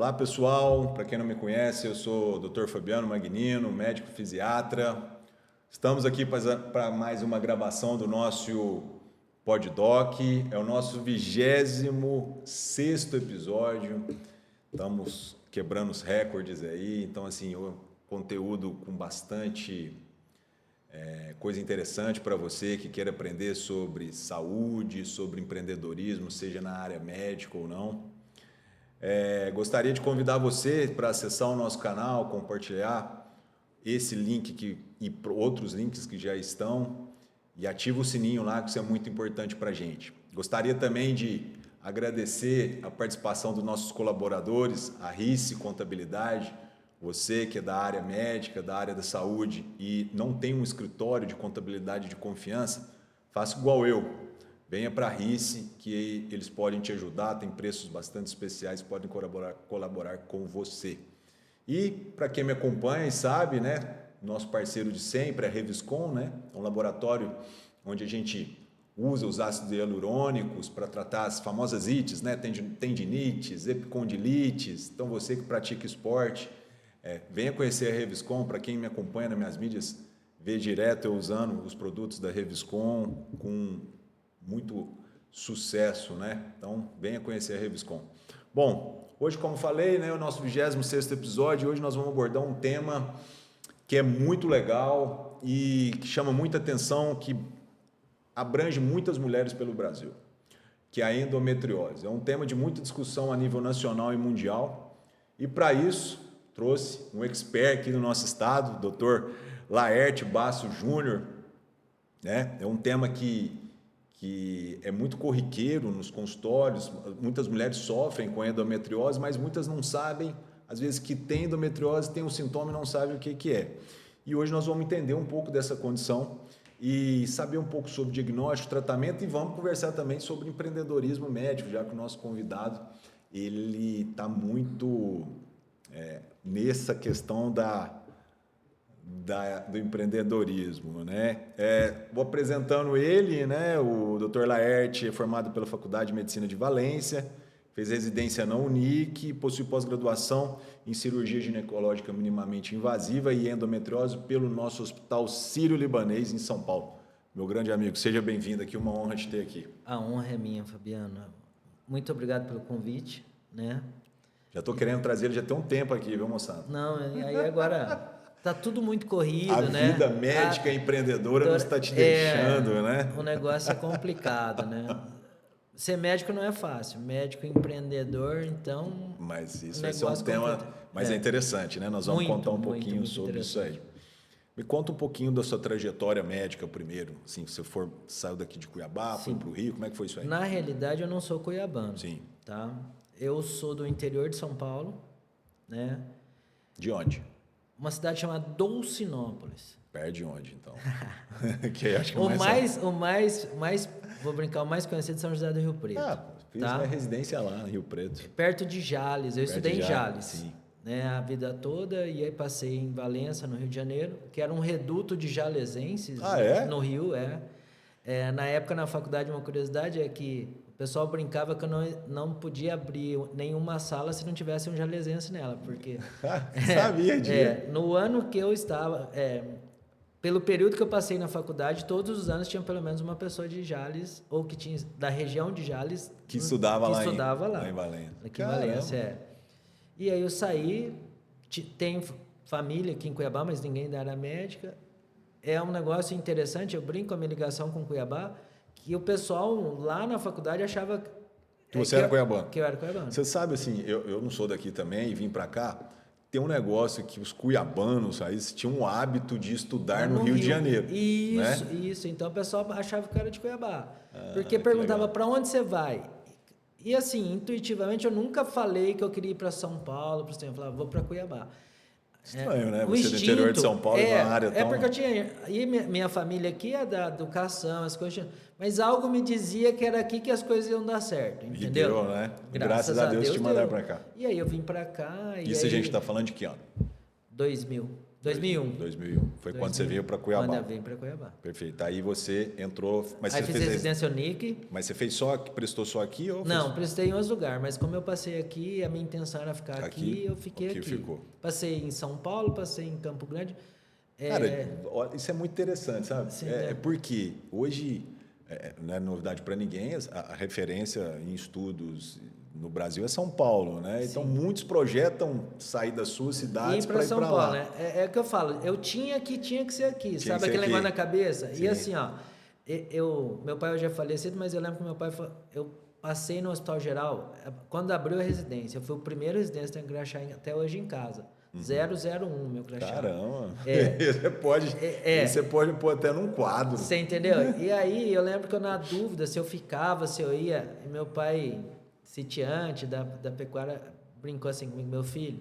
Olá pessoal, para quem não me conhece, eu sou o Dr. Fabiano Magnino, médico fisiatra. Estamos aqui para mais uma gravação do nosso PodDoc, é o nosso 26º episódio, estamos quebrando os recordes aí, então assim, o conteúdo com bastante coisa interessante para você que queira aprender sobre saúde, sobre empreendedorismo, seja na área médica ou não. Gostaria de convidar você para acessar o nosso canal, compartilhar esse link e outros links que já estão e ativa o sininho lá, que isso é muito importante para a gente. Gostaria também de agradecer a participação dos nossos colaboradores, a RICE Contabilidade, você que é da área médica, da área da saúde e não tem um escritório de contabilidade de confiança, faça igual eu. Venha para a RICE, que eles podem te ajudar, tem preços bastante especiais, podem colaborar com você. E para quem me acompanha e sabe, né, nosso parceiro de sempre é a Reviscon, né, é um laboratório onde a gente usa os ácidos hialurônicos para tratar as famosas ites, né, tendinites, epicondilites. Então você que pratica esporte, venha conhecer a Reviscon. Para quem me acompanha nas minhas mídias, vê direto eu usando os produtos da Reviscon com muito sucesso, né? Então, venha conhecer a Reviscon. Bom, hoje, como falei, né, o nosso 26º episódio, hoje nós vamos abordar um tema que é muito legal e que chama muita atenção, que abrange muitas mulheres pelo Brasil, que é a endometriose. É um tema de muita discussão a nível nacional e mundial. E para isso, trouxe um expert aqui no nosso estado, o Dr. Laerte Basso Júnior, né? É um tema que é muito corriqueiro nos consultórios. Muitas mulheres sofrem com endometriose, mas muitas não sabem, às vezes, que tem endometriose, tem um sintoma e não sabem o que é. E hoje nós vamos entender um pouco dessa condição e saber um pouco sobre diagnóstico, tratamento, e vamos conversar também sobre empreendedorismo médico, já que o nosso convidado ele está muito nessa questão do empreendedorismo, né? Vou apresentando ele, né? O Dr. Laerte é formado pela Faculdade de Medicina de Valência, fez residência na Unic, possui pós-graduação em cirurgia ginecológica minimamente invasiva e endometriose pelo nosso Hospital Sírio-Libanês em São Paulo. Meu grande amigo, seja bem-vindo aqui, uma honra te ter aqui. A honra é minha, Fabiano. Muito obrigado pelo convite, né? Já estou querendo trazer ele já tem um tempo aqui, viu, moçada? Não, aí agora tá tudo muito corrido, a né? A vida médica empreendedora não está te deixando, né? O negócio é complicado, né? Ser médico não é fácil, médico empreendedor, então... Mas isso vai ser um tema... Mas é interessante, né? Nós vamos contar um pouquinho sobre isso aí. Me conta um pouquinho da sua trajetória médica primeiro. Assim, você saiu daqui de Cuiabá, foi para o Rio, como é que foi isso aí? Na realidade, eu não sou cuiabano. Sim. Tá? Eu sou do interior de São Paulo, né? De onde? Uma cidade chamada Dolcinópolis. Perto de onde, então? Que acho que o mais, vou brincar, o mais conhecido é São José do Rio Preto. Fiz minha residência lá, no Rio Preto. Perto de Jales, eu estudei em Jales. Sim. Né, a vida toda, e aí passei em Valença, no Rio de Janeiro, que era um reduto de jalesenses no Rio. Na época, na faculdade, uma curiosidade é que o pessoal brincava que eu não podia abrir nenhuma sala se não tivesse um jalesense nela, porque... Sabia disso. No ano que eu estava... pelo período que eu passei na faculdade, todos os anos tinha pelo menos uma pessoa de Jales, ou que tinha da região de Jales... Que estudava lá em Valência. Aqui em Valência, E aí eu saí, tenho família aqui em Cuiabá, mas ninguém da área médica. É um negócio interessante, eu brinco com a minha ligação com Cuiabá, que o pessoal lá na faculdade achava... Que você era cuiabano. Que eu era cuiabano. Você sabe, assim, eu não sou daqui também e vim para cá, tem um negócio que os cuiabanos aí tinham um hábito de estudar no Rio de Janeiro. Isso, né? Isso. Então o pessoal achava que eu era de Cuiabá. Porque perguntava para onde você vai? E assim, intuitivamente, eu nunca falei que eu queria ir para São Paulo, por exemplo, eu falava, vou para Cuiabá. Estranho, né? Você do interior de São Paulo, uma área tão... porque eu tinha... E minha família aqui é da educação, as coisas... Mas algo me dizia que era aqui que as coisas iam dar certo, entendeu? E deu, né? Graças a Deus te mandaram para cá. E aí eu vim para cá... Isso a gente está falando de que ano? 2000. 2001. 2001. Foi quando você veio para Cuiabá. Quando eu vim para Cuiabá. Perfeito. Aí você entrou... Mas aí você fiz residência Unic. Mas você prestou só aqui? Ou Não, prestei em outros lugares. Mas como eu passei aqui, a minha intenção era ficar aqui, eu fiquei aqui. Ficou. Passei em São Paulo, passei em Campo Grande. Cara, isso é muito interessante, sabe? Sim, porque hoje, não é novidade para ninguém, a referência em estudos no Brasil é São Paulo, né? Então, muitos projetam sair da sua cidade para ir para lá. Paulo, né? É o que eu falo, eu tinha que ser aqui, sabe aquele negócio na cabeça? Sim. E assim, ó, meu pai hoje é falecido, mas eu lembro que meu pai, eu passei no Hospital Geral, quando abriu a residência, eu fui o primeiro residente em crachá até hoje em casa. 001, meu crachá. Caramba! Você pode pôr até num quadro. Você entendeu? E aí, eu lembro que eu, na dúvida, se eu ficava, se eu ia, e meu pai... sitiante da pecuária, brincou assim comigo, meu filho,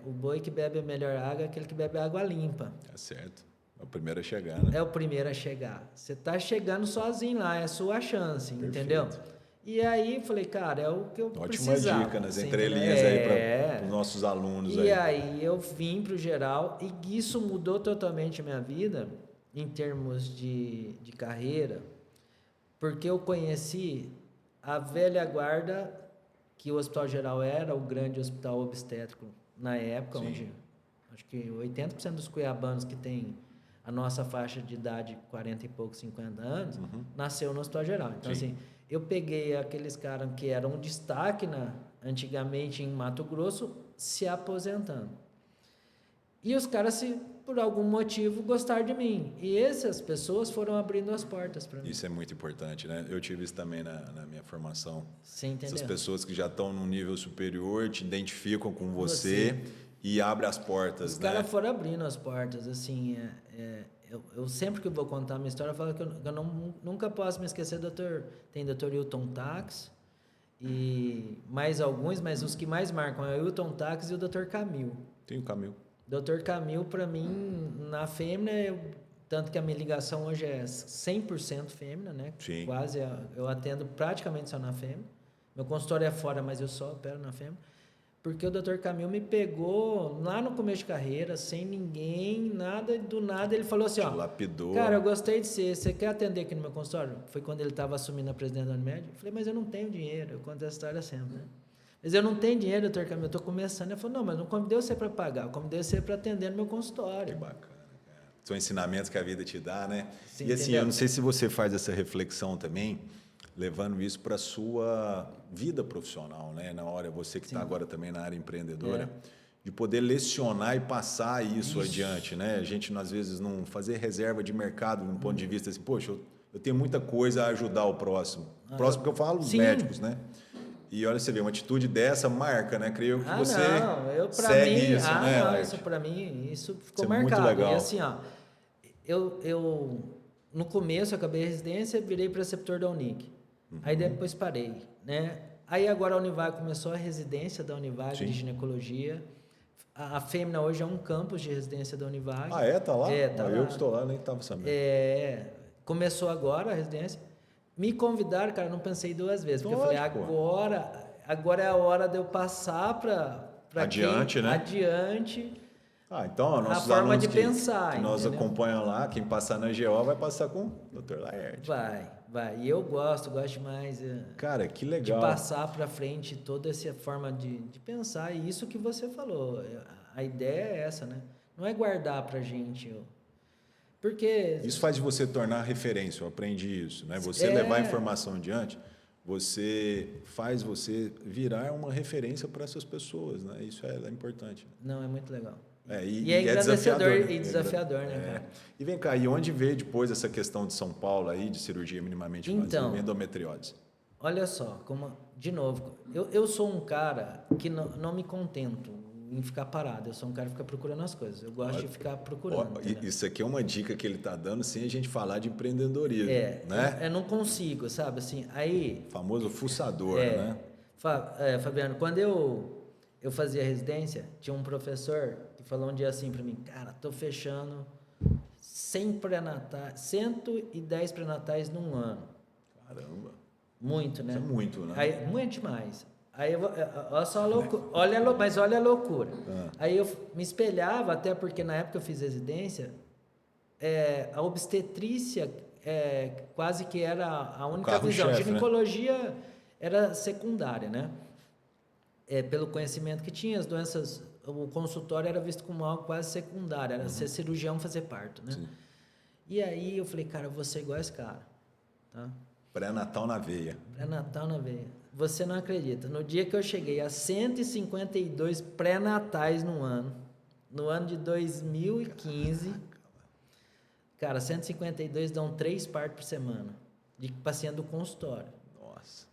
o boi que bebe a melhor água é aquele que bebe água limpa. É certo. É o primeiro a chegar, né? É o primeiro a chegar. Você tá chegando sozinho lá, é a sua chance, perfeito. Entendeu? E aí, falei, cara, é o que eu precisava. Ótima dica nas entrelinhas aí para os nossos alunos. E aí eu vim pro geral e isso mudou totalmente a minha vida em termos de carreira, porque eu conheci a velha guarda, que o Hospital Geral era o grande hospital obstétrico na época, onde acho que 80% dos cuiabanos que tem a nossa faixa de idade, 40 e poucos, 50 anos, nasceu no Hospital Geral. Então, assim, eu peguei aqueles caras que eram um destaque antigamente em Mato Grosso, se aposentando. E os caras, por algum motivo, gostaram de mim. E essas pessoas foram abrindo as portas para mim. Isso é muito importante, né? Eu tive isso também na minha formação. Sim, entendeu? Essas pessoas que já estão num nível superior te identificam com você e abrem as portas, os caras foram abrindo as portas, assim... Eu sempre que eu vou contar a minha história, eu falo que eu nunca posso me esquecer do Dr. Tem Dr. Hilton Tax e mais alguns, mas os que mais marcam é o Hilton Tax e o Dr. Camil. Tem o Camil. Dr. Camil, para mim, na fêmea, tanto que a minha ligação hoje é 100% fêmea, né? Sim. Quase, eu atendo praticamente só na fêmea. Meu consultório é fora, mas eu só opero na fêmea. Porque o Dr. Camil me pegou lá no começo de carreira, sem ninguém, nada, do nada, ele falou assim, ó... lapidou. Cara, eu gostei de você quer atender aqui no meu consultório? Foi quando ele estava assumindo a presidência da Unimed. Eu falei, mas eu não tenho dinheiro, eu conto essa história sempre, né? Mas eu não tenho dinheiro, Dr. Camil, eu estou começando. Ele falou, não, mas não convidei você para pagar, eu convidei você para atender no meu consultório. Que bacana, cara. São ensinamentos que a vida te dá, né? Sim, e assim, entendeu? eu não sei se você faz essa reflexão também, levando isso para a sua vida profissional, né? Na hora, você que está agora também na área empreendedora, de poder lecionar e passar isso adiante, né? A gente, às vezes, não fazer reserva de mercado, num ponto de vista assim, poxa, eu tenho muita coisa a ajudar o próximo. Próximo que eu falo, os médicos, né? E olha, você vê, uma atitude dessa marca, né? Creio que você segue isso, né? Não, isso para mim, isso ficou marcado. Muito legal. E assim, ó, eu no começo eu acabei a residência, virei preceptor da Unic. Aí depois parei, né? Aí agora a Univac começou a residência da Univac de ginecologia. A fêmea hoje é um campus de residência da Univac. Ah, é? Tá lá? Tá lá. Eu que estou lá, nem estava sabendo. Começou agora a residência. Me convidaram, cara, não pensei duas vezes. Porque eu falei, agora é a hora de eu passar para adiante, né? Adiante. Então, a forma de pensar. Que nós acompanham lá, quem passar na GO vai passar com o Dr. Laerte. Vai. E eu gosto demais. Cara, que legal. De passar para frente toda essa forma de pensar. E isso que você falou. A ideia é essa, né? Não é guardar pra gente. Porque... Isso faz de você tornar referência, eu aprendi isso, né? Você levar a informação adiante, faz você virar uma referência para essas pessoas, né? Isso é importante. Não, é muito legal. E é desafiador. E desafiador, né, cara? E vem cá, e onde veio depois essa questão de São Paulo aí, de cirurgia minimamente invasiva, endometriose? Olha só, de novo, eu sou um cara que não me contento em ficar parado. Eu sou um cara que fica procurando as coisas. Eu gosto de ficar procurando. Isso aqui é uma dica que ele está dando sem a gente falar de empreendedorismo, né? Eu não consigo, sabe? Assim, aí... Famoso fuçador, né? Fabiano, quando eu fazia residência, tinha um professor que falou um dia assim para mim, cara, tô fechando 110 pré-natais num ano. Caramba! Muito, né? Isso é muito, né? Aí, muito demais. Aí olha só a loucura, mas olha a loucura. Aí eu me espelhava, até porque na época eu fiz residência, a obstetrícia quase que era a única visão. Ginecologia era secundária, né? Pelo conhecimento que tinha, as doenças, o consultório era visto como algo quase secundário, era ser cirurgião, fazer parto, né? Sim. E aí eu falei, cara, eu vou ser igual a esse cara, tá? Pré-natal na veia. Pré-natal na veia. Você não acredita, no dia que eu cheguei a 152 pré-natais no ano de 2015, cara, 152 dão 3 partos por semana, de paciente do consultório. Nossa.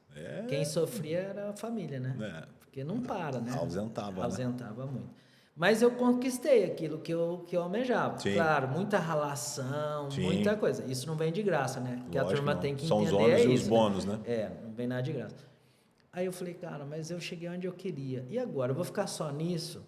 Quem sofria era a família, né? Porque não para, né? Ausentava muito. Mas eu conquistei aquilo que eu almejava. Sim. Claro, muita ralação, sim, muita coisa. Isso não vem de graça, né? Que a turma tem que entender. São os ônus e os bônus, né? Não vem nada de graça. Aí eu falei, cara, mas eu cheguei onde eu queria. E agora? Eu vou ficar só nisso?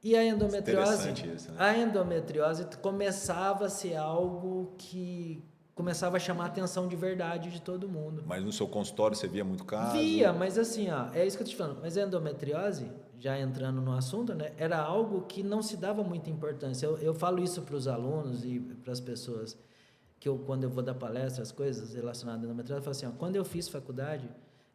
E a endometriose? Isso, né? A endometriose começava a ser algo que começava a chamar a atenção de verdade de todo mundo. Mas no seu consultório você via muito caso? Via, mas assim, é isso que eu estou te falando. Mas a endometriose, já entrando no assunto, né, era algo que não se dava muita importância. Eu falo isso para os alunos e para as pessoas, quando eu vou dar palestra, as coisas relacionadas à endometriose, eu falo assim, quando eu fiz faculdade,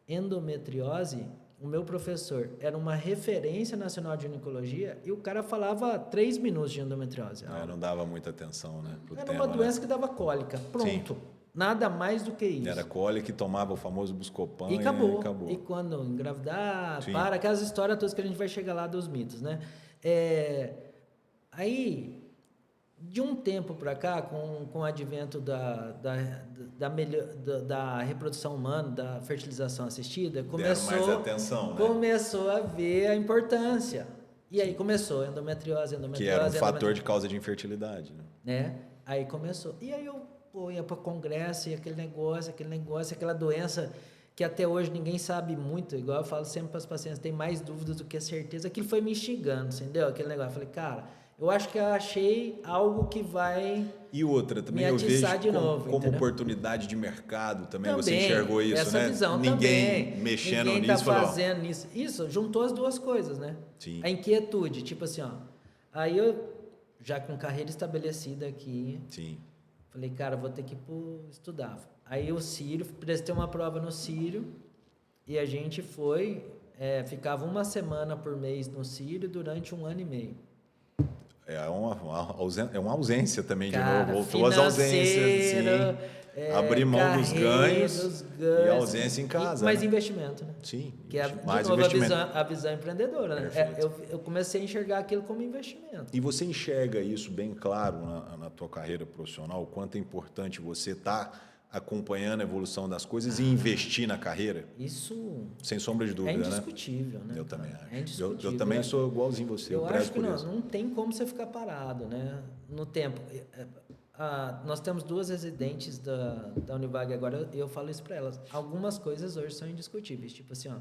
endometriose, o meu professor era uma referência nacional de ginecologia e o cara falava 3 minutos de endometriose. Não dava muita atenção, né? Era uma doença que dava cólica. Pronto. Sim. Nada mais do que isso. Era cólica que tomava o famoso Buscopan e acabou. E quando engravidar, aquelas histórias todas que a gente vai chegar lá dos mitos, né? Aí, de um tempo para cá, com o advento da reprodução humana, da fertilização assistida, mais atenção, né? Começou a ver a importância. E aí começou a endometriose. Que era um fator de causa de infertilidade, né? Aí começou. E aí eu ia para congresso e aquele negócio, aquela doença que até hoje ninguém sabe muito, igual eu falo sempre para os pacientes, tem mais dúvidas do que certeza. Aquilo foi me instigando, entendeu? Aquele negócio. Eu falei, cara, eu acho que eu achei algo que vai também eu vejo como oportunidade de mercado também você enxergou isso, essa né? Visão ninguém também. Mexendo ninguém nisso. Ninguém tá fazendo nisso. Isso, juntou as duas coisas, né? Sim. A inquietude, tipo assim, aí eu, já com carreira estabelecida aqui, sim, falei, cara, vou ter que estudar. Aí o Círio, prestei uma prova no Círio e a gente ficava 1 semana por mês no Círio durante 1 ano e meio. É uma ausência também, cara, de novo. Voltou às ausências, assim, abrir mão dos ganhos e a ausência em casa. Mais investimento, né? Sim, que mais de novo, investimento. A visão empreendedora, né? Eu comecei a enxergar aquilo como investimento. E você enxerga isso bem claro na tua carreira profissional, o quanto é importante você estar acompanhando a evolução das coisas e investir na carreira? Isso... Sem sombra de dúvida, né? É indiscutível, né? Eu também acho. É indiscutível. Eu também sou igualzinho você. Eu acho que não tem como você ficar parado, né? No tempo. Nós temos 2 residentes da Univag agora, eu falo isso para elas. Algumas coisas hoje são indiscutíveis. Tipo assim,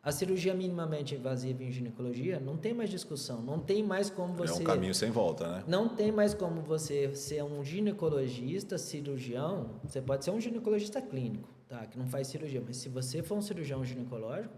a cirurgia minimamente invasiva em ginecologia não tem mais discussão, não tem mais como você... É um caminho sem volta, né? Não tem mais como você ser um ginecologista, cirurgião, você pode ser um ginecologista clínico, tá? Que não faz cirurgia, mas se você for um cirurgião ginecológico,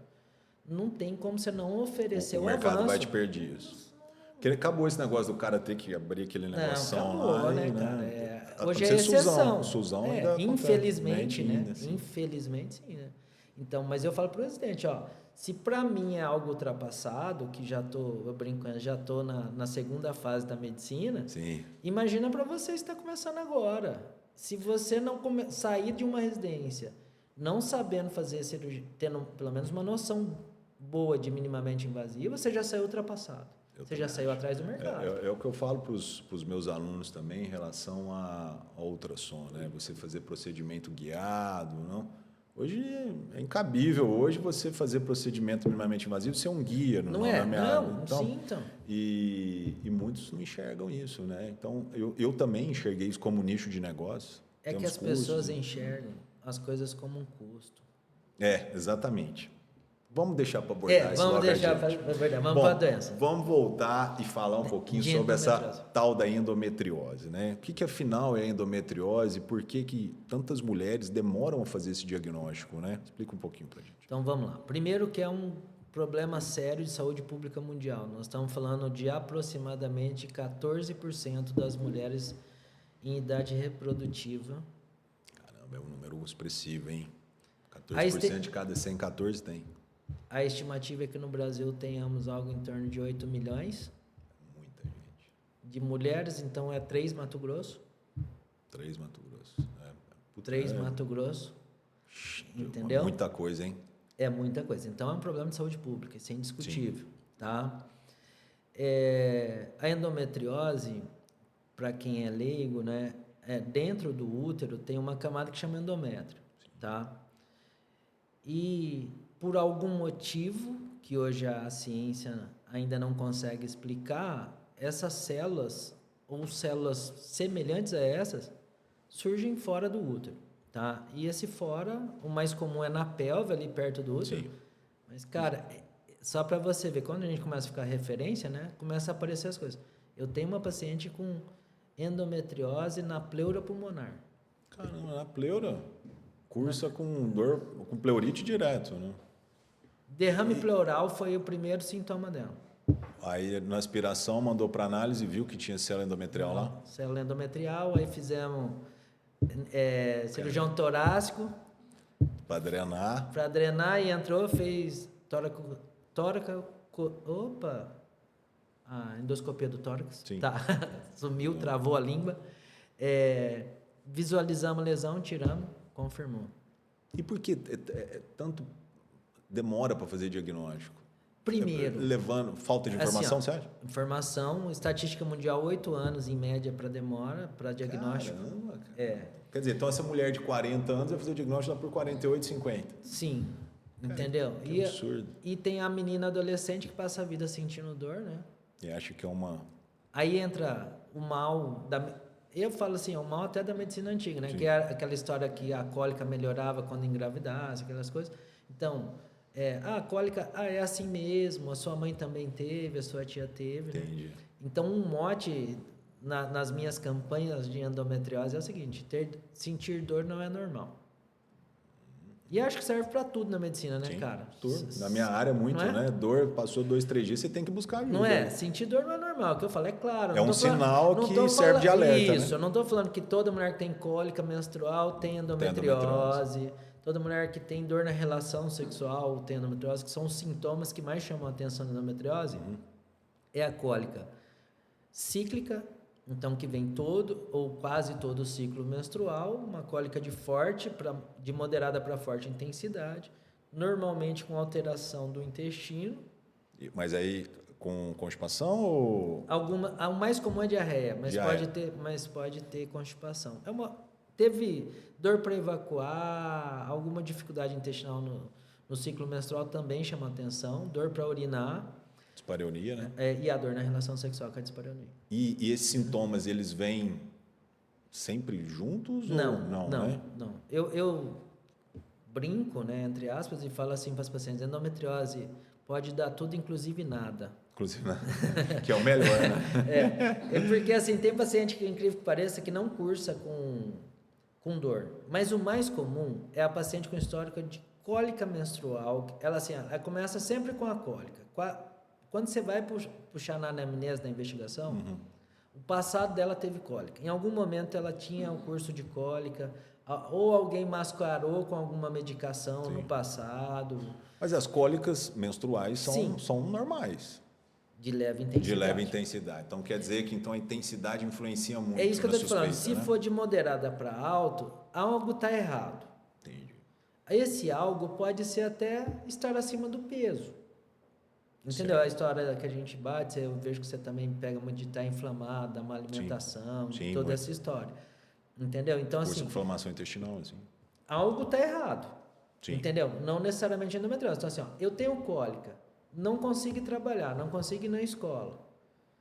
não tem como você não oferecer o avanço. O mercado vai te perder isso. Porque acabou esse negócio do cara ter que abrir aquele negócio lá, né, cara? Hoje é exceção. Suzão infelizmente, né? Assim. Infelizmente, sim, né? Então, mas eu falo para o residente, se para mim é algo ultrapassado, que já estou na segunda fase da medicina, sim, imagina para você que está começando agora. Se você não sair de uma residência, não sabendo fazer cirurgia, tendo pelo menos uma noção boa de minimamente invasiva, você já saiu ultrapassado. Você já saiu atrás do mercado. É o que eu falo para os meus alunos também em relação ao ultrassom, né? Você fazer procedimento guiado, não? Hoje é incabível. Hoje você fazer procedimento minimamente invasivo, você é um guia, não é? Não, então, sim, então. E muitos não enxergam isso, né? Então, eu também enxerguei isso como nicho de negócio. É que as pessoas enxergam as coisas como um custo. Exatamente. Vamos deixar para abordar isso vamos logo deixar para adiante. abordar. Vamos para a doença. Vamos voltar e falar um pouquinho sobre essa tal da endometriose, né? O que afinal é endometriose e por que tantas mulheres demoram a fazer esse diagnóstico, né? Explica um pouquinho para a gente. Então, vamos lá. Primeiro que é um problema sério de saúde pública mundial. Nós estamos falando de aproximadamente 14% das mulheres em idade reprodutiva. Caramba, é um número expressivo, hein? 14% de cada 100, 14 tem. A estimativa é que no Brasil tenhamos algo em torno de 8 milhões. Muita gente. De mulheres, então é 3 Mato Grosso. 3 Mato Grosso. 3 Mato Grosso. Entendeu? Muita coisa, hein? É muita coisa. Então é um problema de saúde pública, isso é indiscutível. Tá? A endometriose, para quem é leigo, né, dentro do útero tem uma camada que chama endométrio. Tá? E por algum motivo que hoje a ciência ainda não consegue explicar, essas células ou células semelhantes a essas surgem fora do útero, tá? E esse fora, o mais comum é na pelve, ali perto do útero. Sim. Mas, cara, só para você ver, quando a gente começa a ficar referência, né, começa a aparecer as coisas. Eu tenho uma paciente com endometriose na pleura pulmonar. Caramba, na pleura? Cursa com dor, com pleurite direto, né? Derrame pleural foi o primeiro sintoma dela. Aí, na aspiração, mandou para análise e viu que tinha célula endometrial lá? Célula endometrial, aí fizemos cirurgião torácico. Para drenar. Para drenar e entrou, fez endoscopia do tórax. Sim. Tá. Sumiu, travou a língua. Visualizamos a lesão, tiramos, confirmou. E por que tanto demora para fazer diagnóstico? Primeiro... Levando falta de informação, assim, você acha? Informação, estatística mundial, 8 anos em média para demora, para diagnóstico. Caramba, cara. Quer dizer, então essa mulher de 40 anos vai fazer o diagnóstico lá por 48, 50. Sim, cara, entendeu? Que absurdo. E tem a menina adolescente que passa a vida sentindo dor, né? E acha que é uma... Aí entra o mal eu falo assim, o mal até da medicina antiga, né? Sim. Que é aquela história que a cólica melhorava quando engravidasse, aquelas coisas. Então, a cólica, é assim mesmo, a sua mãe também teve, a sua tia teve. Entendi. Né? Então, um mote nas minhas campanhas de endometriose é o seguinte: sentir dor não é normal. E acho que serve para tudo na medicina, né, sim, cara? Na minha área, muito, né? Dor, passou 2, 3 dias, você tem que buscar ajuda. Não é? Sentir dor não é normal. O que eu falo é claro. É um sinal que serve de alerta, isso, né? eu não estou falando que toda mulher que tem cólica menstrual tem endometriose. Toda mulher que tem dor na relação sexual tem endometriose, que são os sintomas que mais chamam a atenção da endometriose. É a cólica cíclica, então que vem todo ou quase todo o ciclo menstrual, uma cólica de moderada para forte intensidade, normalmente com alteração do intestino. Mas aí com constipação ou... O mais comum é diarreia, mas pode ter constipação. Teve dor para evacuar, alguma dificuldade intestinal no ciclo menstrual também chama atenção, dor para urinar. Dispareunia, né? E a dor na relação sexual com a dispareunia. E esses sintomas, eles vêm sempre juntos? Não. Né? Não. Eu brinco, né, entre aspas, e falo assim para as pacientes: endometriose pode dar tudo, inclusive nada. Inclusive nada. Que é o melhor, né? É porque assim, tem paciente que, incrível que pareça, que não cursa com dor. Mas o mais comum é a paciente com histórico de cólica menstrual. Ela começa sempre com a cólica. Quando você vai puxar na anamnese da investigação, o passado dela teve cólica. Em algum momento ela tinha um curso de cólica, ou alguém mascarou com alguma medicação no passado. Mas as cólicas menstruais são normais. De leve intensidade. De leve intensidade. Então quer dizer que a intensidade influencia muito. É isso que eu estou te falando. Se né? for de moderada para alto, algo está errado. Entendi. Esse algo pode ser até estar acima do peso. Entendeu? Certo. A história que a gente bate, eu vejo que você também pega muito de estar inflamado, da má alimentação, Sim, toda essa história. Entendeu? Então, curso assim... inflamação intestinal, assim. Algo está errado. Sim. Entendeu? Não necessariamente endometriose. Então, assim, eu tenho cólica, não consigo trabalhar, não consigo ir na escola.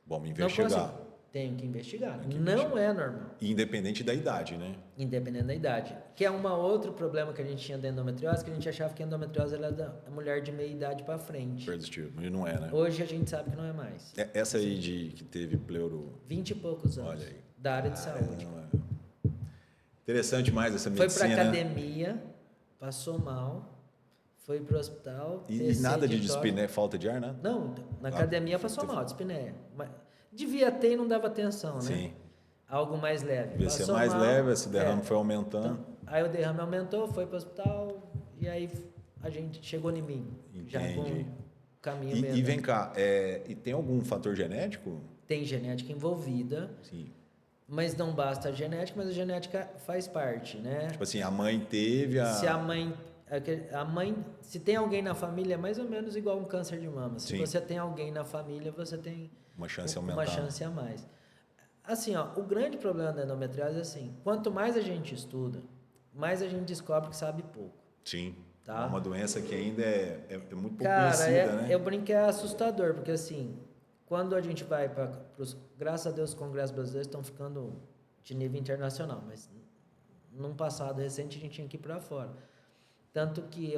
Vamos investigar. Tenho que investigar. Não é normal. Independente da idade, né? Independente da idade. Que é um outro problema que a gente tinha da endometriose, que a gente achava que a endometriose era da mulher de meia idade para frente. Positivo. E não é, né? Hoje a gente sabe que não é mais. Essa aí que teve pleuro... 20 e poucos anos. Olha aí. Da área de saúde. Interessante mais essa medicina. Foi para academia, passou mal, foi para o hospital. E nada de dispneia, falta de ar, né? Não, na academia passou mal, dispneia. Devia ter e não dava atenção, né? Sim. Algo mais leve. Devia ser mais leve, esse derrame foi aumentando. Então, aí o derrame aumentou, foi para o hospital e aí a gente chegou em mim. Entendi. Já com caminho mesmo. E vem cá, e tem algum fator genético? Tem genética envolvida. Sim. Mas não basta a genética, mas a genética faz parte, né? Tipo assim, a mãe teve a... Se tem alguém na família, é mais ou menos igual um câncer de mama. Se Sim. você tem alguém na família, você tem uma chance uma chance a mais. Assim, o grande problema da endometriose é assim, quanto mais a gente estuda, mais a gente descobre que sabe pouco. Sim. Tá? É uma doença que ainda é muito pouco conhecida, né? Eu brinco, é assustador, porque assim, quando a gente vai para os... Graças a Deus, os congressos brasileiros estão ficando de nível internacional, mas num passado recente a gente tinha que ir para fora. Tanto que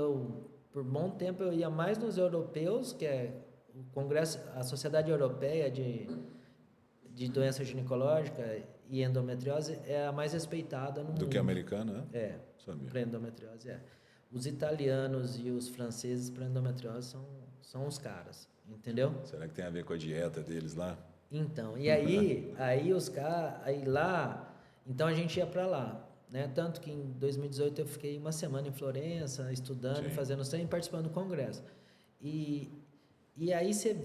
por bom tempo, eu ia mais nos europeus, que é o Congresso, a Sociedade Europeia de Doença Ginecológica e Endometriose é a mais respeitada no mundo. Do que a americana, né? Para endometriose, Os italianos e os franceses para endometriose são os caras, entendeu? Será que tem a ver com a dieta deles lá? Então, e aí os caras, então a gente ia para lá, né? Tanto que em 2018 eu fiquei uma semana em Florença, estudando, fazendo e participando do congresso. E aí você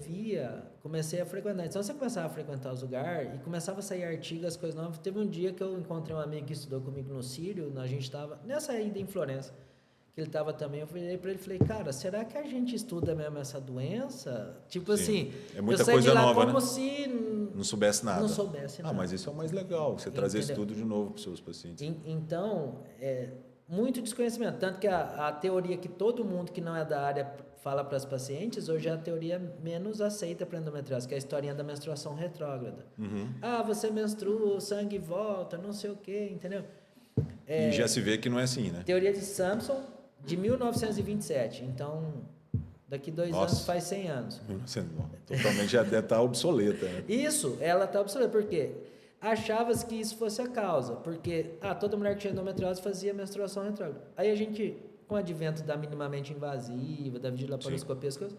comecei a frequentar. Então você começava a frequentar os lugares e começava a sair artigos, as coisas novas. Teve um dia que eu encontrei um amigo que estudou comigo no Sírio, a gente estava nessa ida em Florença, que ele estava também, eu falei para ele, falei, será que a gente estuda mesmo essa doença? Tipo assim, é muita coisa nova, como né? se não soubesse nada. Não soubesse nada. Mas isso é o mais legal, você trazer isso tudo de novo para os seus pacientes. Então, muito desconhecimento. Tanto que a teoria que todo mundo que não é da área fala para as pacientes, hoje é a teoria menos aceita para endometriose, que é a historinha da menstruação retrógrada. Uhum. Você menstrua, o sangue volta, não sei o quê, entendeu? E já se vê que não é assim, né? Teoria de Sampson, de 1927. Então, daqui 2 anos faz 100 anos. Totalmente já deve estar obsoleta. Né? Isso, ela está obsoleta. Por quê? Achava-se que isso fosse a causa, porque toda mulher que tinha endometriose fazia menstruação retrógrada. Aí a gente, com o advento da minimamente invasiva, da videolaparoscopia, as coisas,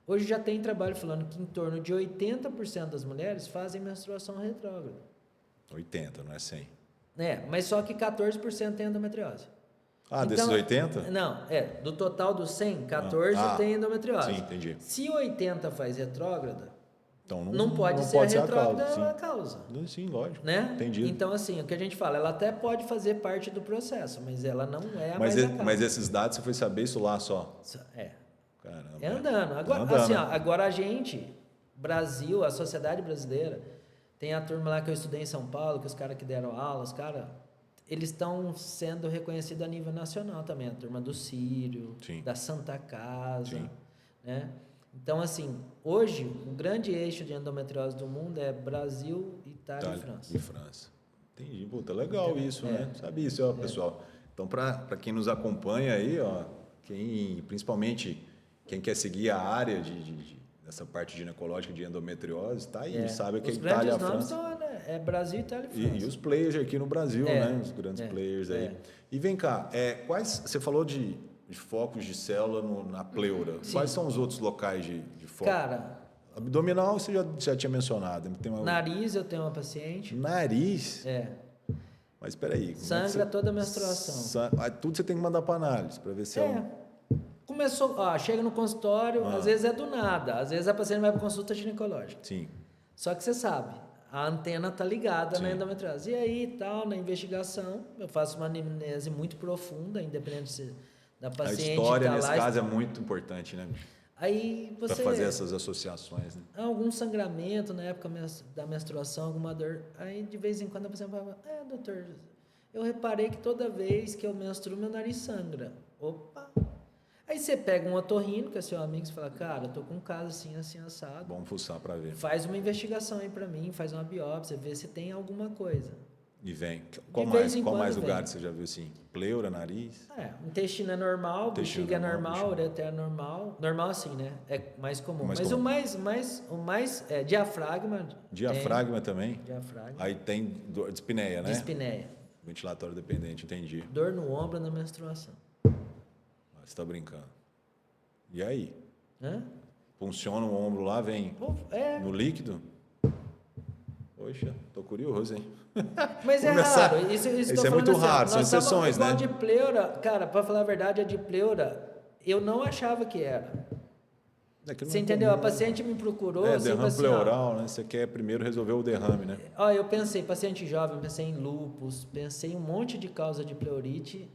hoje já tem trabalho falando que em torno de 80% das mulheres fazem menstruação retrógrada. 80, não é 100. Mas só que 14% tem endometriose. Desses 80? Não, do total dos 100, 14 tem endometriose. Sim, entendi. Se 80 faz retrógrada, então, não pode ser a retrógrada a causa. Sim, lógico. Né? Entendi. Então, assim, o que a gente fala, ela até pode fazer parte do processo, mas ela não é a mais a causa. Mas esses dados, você foi saber isso lá só? Caramba. É andando. Agora, assim, agora a gente, Brasil, a sociedade brasileira, tem a turma lá que eu estudei em São Paulo, que os caras que deram aula, os caras, eles estão sendo reconhecidos a nível nacional também, a turma do Sírio, da Santa Casa, né? Então, assim, hoje, o grande eixo de endometriose do mundo é Brasil, Itália e França. E França. Entendi. Puta, legal isso, né? Sabe isso, pessoal. Então, para quem nos acompanha aí, principalmente quem quer seguir a área dessa parte ginecológica de endometriose, tá aí, sabe que é Itália e a França. São, Brasil, Itália e França. E os players aqui no Brasil, né? Os grandes players aí. E vem cá, você falou de focos de célula na pleura. Sim. Quais são os outros locais de foco? Cara, abdominal você já tinha mencionado. Nariz, eu tenho uma paciente. Nariz? Mas espera aí. Sangra toda a menstruação. Tudo você tem que mandar para análise para ver se Começou, chega no consultório, às vezes é do nada, às vezes a paciente vai para consulta ginecológica. Sim. Só que você sabe, a antena tá ligada na endometriose. E aí, na investigação, eu faço uma anamnese muito profunda, independente da paciente. A história, nesse caso, é muito importante, né? Aí você... Para fazer essas associações, né? Algum sangramento na época da menstruação, alguma dor. Aí, de vez em quando, a paciente fala, doutor, eu reparei que toda vez que eu menstruo, meu nariz sangra. Opa! Aí você pega um otorrino, que é seu amigo, e fala, cara, eu tô com um caso assim, assim, assado. Vamos fuçar para ver. Faz uma investigação aí para mim, faz uma biópsia, vê se tem alguma coisa. E vem. Qual mais lugar você já viu assim? Pleura, nariz? Intestino é normal, bexiga é normal, ureter é normal. Normal assim, né? É mais comum. Mas comum. o mais é diafragma. Diafragma também? Diafragma. Aí tem dispneia, né? Dispneia. Ventilatório dependente, entendi. Dor no ombro na menstruação. Você está brincando. E aí? Hã? Funciona o ombro lá, vem no líquido? Poxa, tô curioso, hein? Mas é raro. Isso é muito raro, são exceções, né? A de pleura, cara, para falar a verdade, a de pleura, eu não achava que era. Você entendeu? A paciente me procurou. Derrame pleural, né? Você quer primeiro resolver o derrame, né? Eu pensei, paciente jovem, pensei em lúpus, pensei em um monte de causa de pleurite.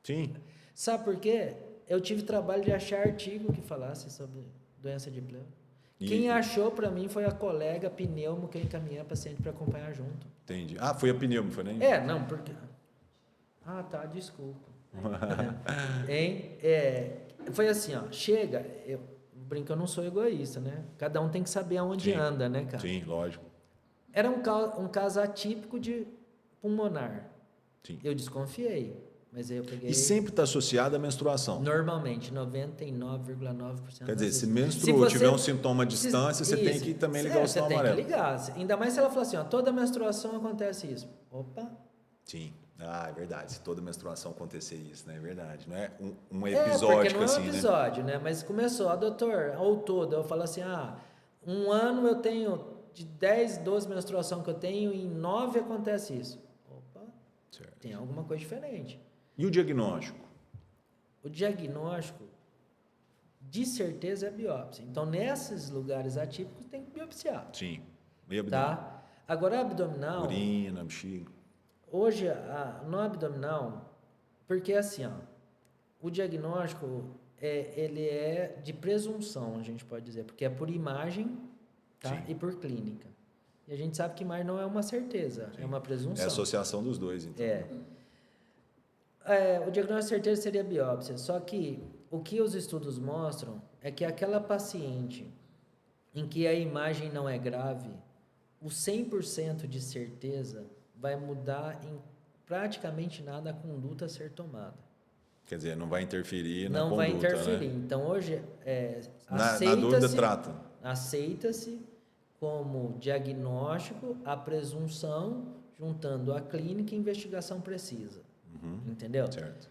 Sim. Sabe por quê? Eu tive trabalho de achar artigo que falasse sobre doença de pleura. Quem achou para mim foi a colega pneumo que eu encaminhei a paciente para acompanhar junto. Entendi. Foi a pneumo, foi nem? Não, porque... tá, desculpa. Foi assim, chega... Eu não sou egoísta, né? Cada um tem que saber aonde anda, né, cara? Sim, lógico. Era um caso atípico de pulmonar. Sim. Eu desconfiei. Mas aí eu peguei... E sempre está associado à menstruação? Normalmente, 99,9%. Quer dizer, se menstruou, tiver um sintoma à distância, você tem que também ligar o sinal amarelo. Você tem que ligar. Ainda mais se ela falar assim, toda menstruação acontece isso. Opa! Sim. É verdade. Se toda menstruação acontecer isso, né? É verdade. Não é um episódio porque não assim, é um episódio, né? Mas começou, doutor, ao todo, eu falo assim, um ano eu tenho, de 10, 12 menstruação que eu tenho, em 9 acontece isso. Opa! Certo. Tem alguma coisa diferente. E o diagnóstico? O diagnóstico, de certeza, é biópsia. Então, nesses lugares atípicos, tem que biopsiar. Sim. E abdômen? Tá? Agora, abdominal... Urina, bexiga. Hoje, no abdominal, porque assim, o diagnóstico, ele é de presunção, a gente pode dizer, porque é por imagem, tá? E por clínica. E a gente sabe que imagem não é uma certeza, é uma presunção. É a associação dos dois, então. O diagnóstico certeza seria biópsia, só que o que os estudos mostram é que aquela paciente em que a imagem não é grave, o 100% de certeza vai mudar em praticamente nada a conduta a ser tomada. Quer dizer, não vai interferir na conduta, não vai interferir. Né? Então, hoje, na dúvida, trata. Aceita-se como diagnóstico a presunção, juntando a clínica e investigação precisa. Entendeu? Certo.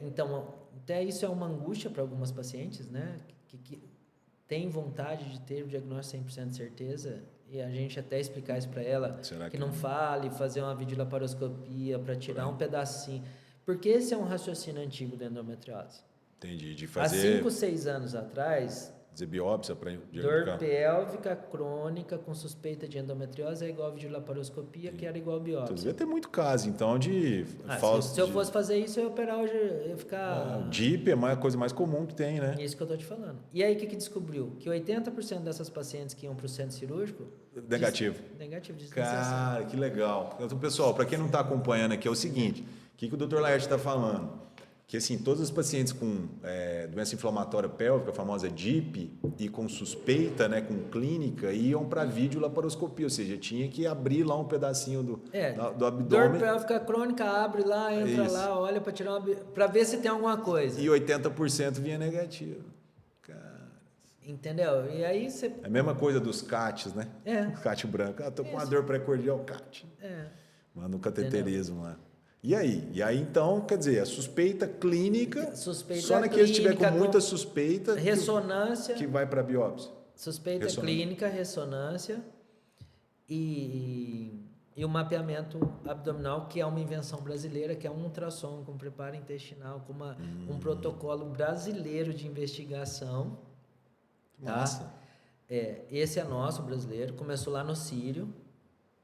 Então, até isso é uma angústia para algumas pacientes, né? Que têm vontade de ter o diagnóstico 100% de certeza, e a gente até explicar isso para ela, que não fale, fazer uma videolaparoscopia para tirar um pedacinho. Porque esse é um raciocínio antigo da endometriose. Entendi. De fazer... Há 5, 6 anos atrás... Fazer biópsia para dor pélvica crônica com suspeita de endometriose é igual a videolaparoscopia, que era igual a biópsia. Devia ter muito caso, então, de falso... Se eu fosse fazer isso, eu ia operar hoje, eu ia ficar... DIP é a coisa mais comum que tem, né? Isso que eu estou te falando. E aí, o que descobriu? Que 80% dessas pacientes que iam para o centro cirúrgico... Negativo. Negativo. Cara, que legal. Então, pessoal, para quem não está acompanhando aqui, é o seguinte, o que o Dr. Laerte está falando? Que assim, todos os pacientes com doença inflamatória pélvica, a famosa DIP, e com suspeita, né, com clínica, iam para videolaparoscopia, ou seja, tinha que abrir lá um pedacinho do abdômen. Dor pélvica crônica, abre lá, entra lá, olha para ver se tem alguma coisa. E 80% vinha negativo. Cara. Entendeu? E aí você... É a mesma coisa dos CATs, né? O CAT branco. Tô com uma dor precordial, CAT. Manda um cateterismo lá. E aí, então, quer dizer, a suspeita clínica, só naqueles que tiver com muita suspeita, ressonância, que vai para a biópsia. Suspeita clínica, ressonância e o mapeamento abdominal, que é uma invenção brasileira, que é um ultrassom com preparo intestinal, com um protocolo brasileiro de investigação. Nossa. Esse é nosso, brasileiro, começou lá no Sírio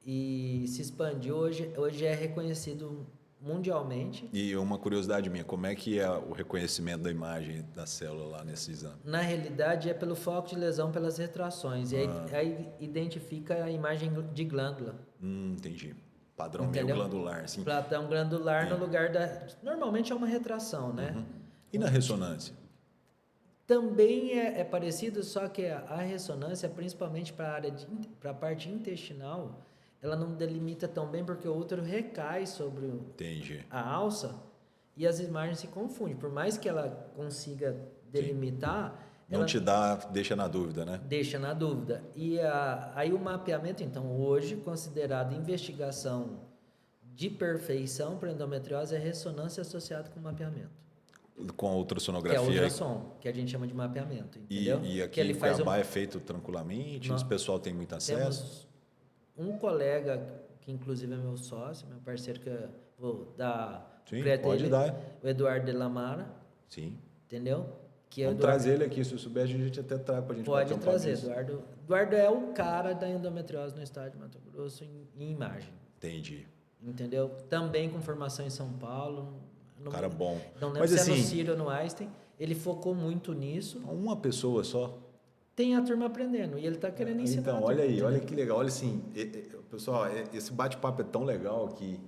e se expandiu, hoje é reconhecido mundialmente. E uma curiosidade minha, como é que é o reconhecimento da imagem da célula lá nesse exame? Na realidade, é pelo foco de lesão pelas retrações. E aí identifica a imagem de glândula. Entendi. Padrão meio glandular, assim. Padrão glandular no lugar da... Normalmente é uma retração, né? E na ressonância? Também é parecido, só que a ressonância, principalmente para a parte intestinal, ela não delimita tão bem porque o útero recai sobre a alça e as imagens se confundem. Por mais que ela consiga delimitar... Não deixa na dúvida, né? Deixa na dúvida. E aí o mapeamento, então, hoje, considerado investigação de perfeição para endometriose, é ressonância associada com mapeamento. Com a ultrassonografia. Que é ultrassom, que a gente chama de mapeamento, entendeu? E aqui em Cuiabá é feito tranquilamente? O pessoal tem muito acesso? Temos um colega, que inclusive é meu sócio, meu parceiro, que eu vou dar... Sim, pode dar. O Eduardo de Lamara. Sim. Entendeu? Vamos trazer ele aqui, se eu souber, a gente até traz para a gente pode trazer, Eduardo. Eduardo é o cara da endometriose no estado de Mato Grosso em imagem. Entendi. Entendeu? Também com formação em São Paulo. Cara bom. Não lembro se é no Ciro ou no Einstein. Ele focou muito nisso. Uma pessoa só? Tem a turma aprendendo e ele está querendo ensinar. Então, olha aí, olha que legal. Olha assim, pessoal, esse bate-papo é tão legal que,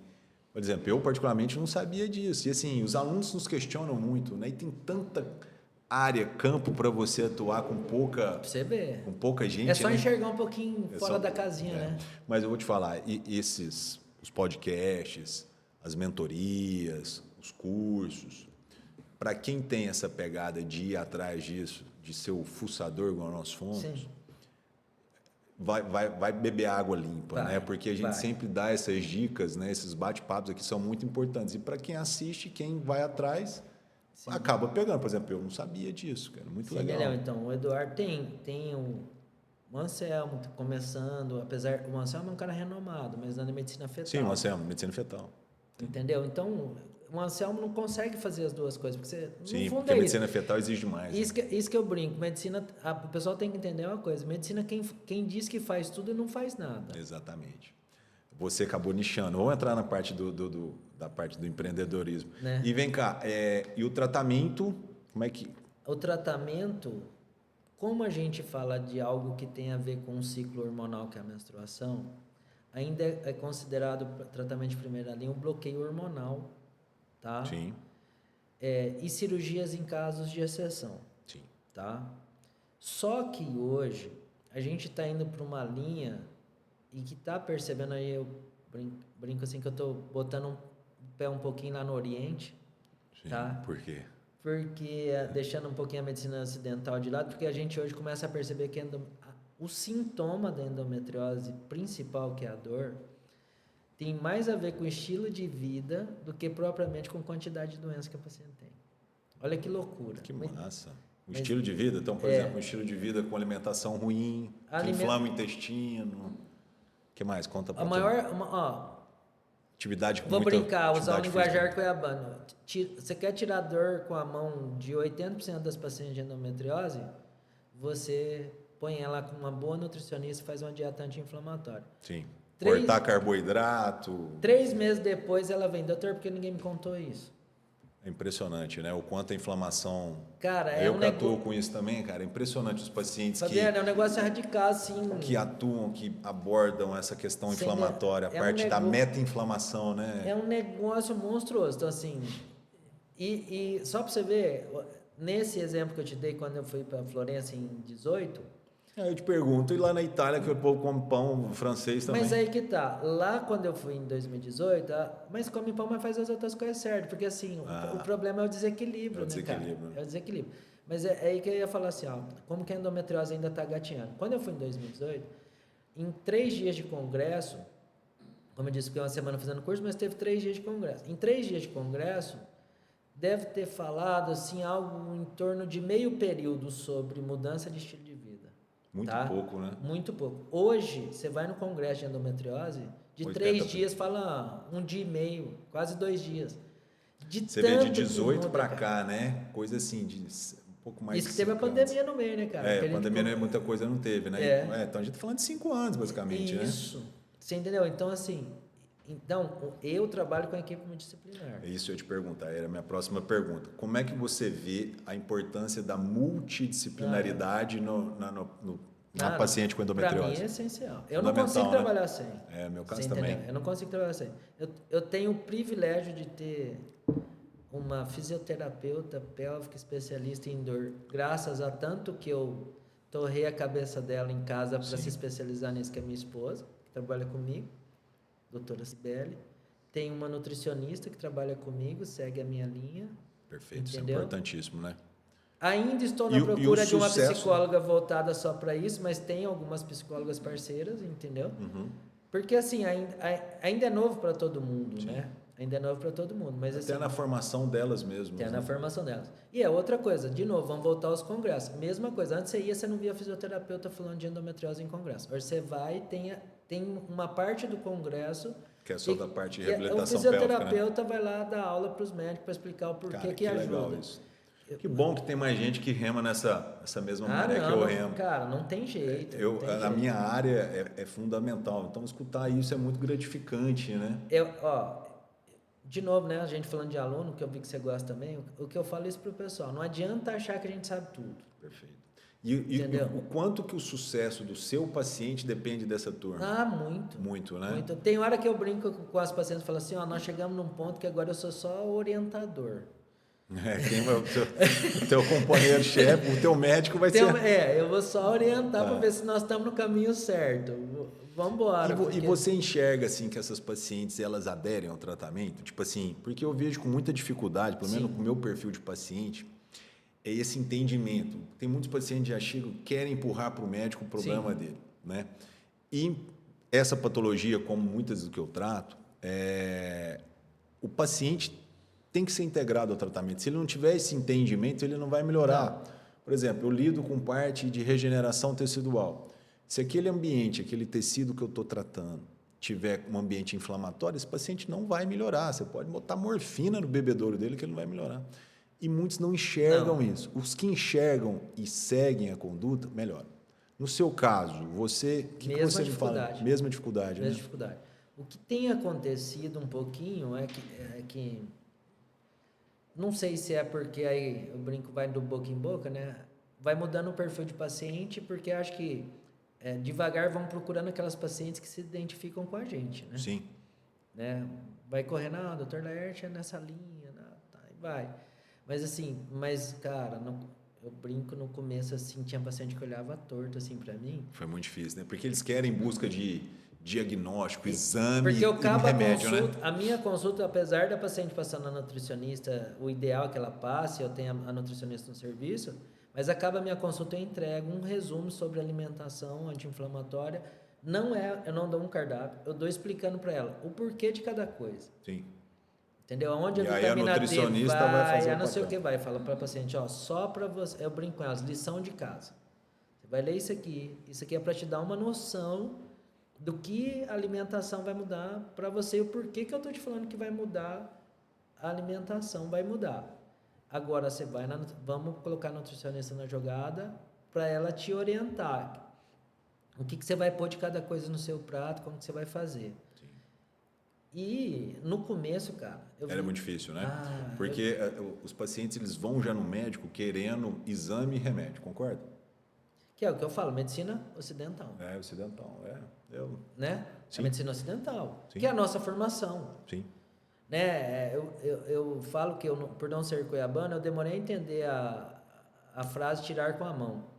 por exemplo, eu particularmente não sabia disso. E assim, os alunos nos questionam muito, né? E tem tanta área, campo para você atuar com pouca... Você vê. Com pouca gente. É só enxergar um pouquinho fora da casinha, né? Mas eu vou te falar, os podcasts, as mentorias, os cursos, para quem tem essa pegada de ir atrás disso, de ser o fuçador igual nós fomos, sim, vai beber água limpa, né? Porque a gente sempre dá essas dicas, né? Esses bate-papos aqui são muito importantes. E para quem assiste, quem vai atrás, sim, acaba pegando. Por exemplo, eu não sabia disso, cara. Muito legal. Então, o Eduardo tem o Anselmo começando, apesar... O Anselmo é um cara renomado, mas na medicina fetal. Sim, o Anselmo, medicina fetal. Entendeu? Então, o Anselmo não consegue fazer as duas coisas. Porque sim, porque a medicina fetal exige mais. Isso que eu brinco. Medicina, o pessoal tem que entender uma coisa. Medicina, quem diz que faz tudo não faz nada. Exatamente. Você acabou nichando. Vamos entrar na parte da parte do empreendedorismo. Né? E vem cá, e o tratamento, como é que... O tratamento, como a gente fala de algo que tem a ver com o ciclo hormonal, que é a menstruação, ainda é considerado tratamento de primeira linha um bloqueio hormonal, tá? Sim. E cirurgias em casos de exceção. Sim. Tá? Só que hoje a gente está indo para uma linha e que está percebendo aí, eu brinco assim que eu estou botando o pé um pouquinho lá no Oriente. Sim. Tá? Por quê? Porque deixando um pouquinho a medicina ocidental de lado, porque a gente hoje começa a perceber que o sintoma da endometriose principal, que é a dor, tem mais a ver com o estilo de vida do que propriamente com a quantidade de doença que a paciente tem. Olha que loucura. Que massa. O estilo de vida, então, por exemplo, um estilo de vida com alimentação ruim, que inflama o intestino. O que mais? Conta para atividade com Vou brincar, usar o linguajar cuiabano. Você quer tirar dor com a mão de 80% das pacientes de endometriose? Você põe ela com uma boa nutricionista e faz uma dieta anti-inflamatória. Sim. Cortar carboidrato. 3 meses depois ela vem, doutor, porque ninguém me contou isso. É impressionante, né? O quanto a inflamação... Cara, eu que atuo com isso também, cara. É impressionante os pacientes Fabiano, é um negócio radical, assim... Que atuam, que abordam essa questão inflamatória, a parte da meta-inflamação, né? É um negócio monstruoso. Então, assim... E só para você ver, nesse exemplo que eu te dei quando eu fui para Florença em 18... Eu te pergunto, e lá na Itália, que o povo come pão francês também? Mas aí que tá. Lá, quando eu fui em 2018, mas come pão, mas faz as outras coisas certas. Porque, assim, o problema é o desequilíbrio, né, cara? É o desequilíbrio. Mas é aí que eu ia falar assim, ó, como que a endometriose ainda tá gatinhando. Quando eu fui em 2018, em 3 dias de congresso, como eu disse, fiquei uma semana fazendo curso, mas teve 3 dias de congresso. Em 3 dias de congresso, deve ter falado, assim, algo em torno de meio período sobre mudança de estilo de vida. Muito pouco, né? Muito pouco. Hoje, você vai no congresso de endometriose, de 3 dias, fala 1 dia e meio, quase 2 dias. Você vê de 18 para cá, né? Coisa assim, de um pouco mais... Isso que teve a pandemia no meio, né, cara? A pandemia muita coisa não teve, né? Então a gente tá falando de 5 anos, basicamente, né? Isso. Você entendeu? Então, assim... eu trabalho com a equipe multidisciplinar. Isso eu te perguntar, era a minha próxima pergunta. Como é que você vê a importância da multidisciplinaridade na paciente com endometriose? Para mim é essencial. Eu não consigo trabalhar sem. Meu caso também. Eu não consigo trabalhar sem. Eu tenho o privilégio de ter uma fisioterapeuta pélvica especialista em dor, graças a tanto que eu torrei a cabeça dela em casa para se especializar nisso, que é minha esposa, que trabalha comigo, doutora Cibele. Tem uma nutricionista que trabalha comigo, segue a minha linha. Perfeito, entendeu? Isso é importantíssimo, né? Ainda estou na procura de uma psicóloga voltada só para isso, mas tem algumas psicólogas parceiras, entendeu? Porque assim, ainda é novo para todo mundo, né? Ainda é novo para todo mundo. Mas, até assim, na formação delas mesmo. Até na formação delas. E é outra coisa, de novo, vamos voltar aos congressos. Mesma coisa, antes você não via fisioterapeuta falando de endometriose em congresso. Hoje você vai e tem uma parte do congresso... Que é só da parte de reabilitação pélvica. O fisioterapeuta pélvica, né? vai lá dar aula para os médicos para explicar o porquê que ajuda. Legal isso. Que bom que tem mais gente que rema nessa mesma maré que eu remo. Cara, não tem jeito. Na minha área é fundamental. Então, escutar isso é muito gratificante, né? De novo, né? A gente falando de aluno, que eu vi que você gosta também, o que eu falo isso pro pessoal. Não adianta achar que a gente sabe tudo. Perfeito. E o quanto que o sucesso do seu paciente depende dessa turma? Muito. Muito, né? Muito. Tem hora que eu brinco com as pacientes e falo assim, nós chegamos num ponto que agora eu sou só orientador. Quem vai, o teu companheiro-chefe, o teu médico vai ser... eu vou só orientar para ver se nós estamos no caminho certo. Vamos embora. E você enxerga, assim, que essas pacientes, elas aderem ao tratamento? Tipo assim, porque eu vejo com muita dificuldade, pelo menos com o meu perfil de paciente, é esse entendimento. Tem muitos pacientes que já chegam, querem empurrar para o médico o problema dele, né? E essa patologia, como muitas do que eu trato, o paciente tem que ser integrado ao tratamento. Se ele não tiver esse entendimento, ele não vai melhorar. Não. Por exemplo, eu lido com parte de regeneração tecidual. Se aquele ambiente, aquele tecido que eu estou tratando, tiver um ambiente inflamatório, esse paciente não vai melhorar. Você pode botar morfina no bebedouro dele que ele não vai melhorar. E muitos não enxergam isso. Os que enxergam e seguem a conduta, melhoram. No seu caso, você... O que você me fala? Mesma dificuldade, né? Mesma dificuldade. O que tem acontecido um pouquinho é que não sei se é porque aí o brinco vai do boca em boca, né? Vai mudando o perfil de paciente, porque acho que devagar vão procurando aquelas pacientes que se identificam com a gente, né? Sim. Né? Vai correndo, doutor Laerte é nessa linha, e vai. Mas assim, cara, eu brinco no começo, assim, tinha paciente que olhava torto, assim, para mim. Foi muito difícil, né? Porque eles querem em busca de diagnóstico, exame porque eu remédio, né? A minha consulta, apesar da paciente passar na nutricionista, o ideal é que ela passe, eu tenho a nutricionista no serviço, mas acaba a minha consulta, eu entrego um resumo sobre alimentação anti-inflamatória. Eu não dou um cardápio, eu dou explicando para ela o porquê de cada coisa. Sim. Entendeu? Onde a vitamina D vai fazer não sei o que vai. Fala para a paciente, só para você... Eu brinco com elas, lição de casa. Você vai ler isso aqui é para te dar uma noção do que a alimentação vai mudar para você e o porquê que eu estou te falando que vai mudar a alimentação, vai mudar. Agora, você vai vamos colocar a nutricionista na jogada para ela te orientar. O que você vai pôr de cada coisa no seu prato, como que você vai fazer. E no começo, cara... Era muito difícil, né? Porque os pacientes eles vão já no médico querendo exame e remédio, concorda? Que é o que eu falo, medicina ocidental. Ocidental, Né? Sim. A medicina ocidental, Sim. que é a nossa formação. Sim. Né? Eu falo que, por não ser cuiabano, eu demorei a entender a frase tirar com a mão.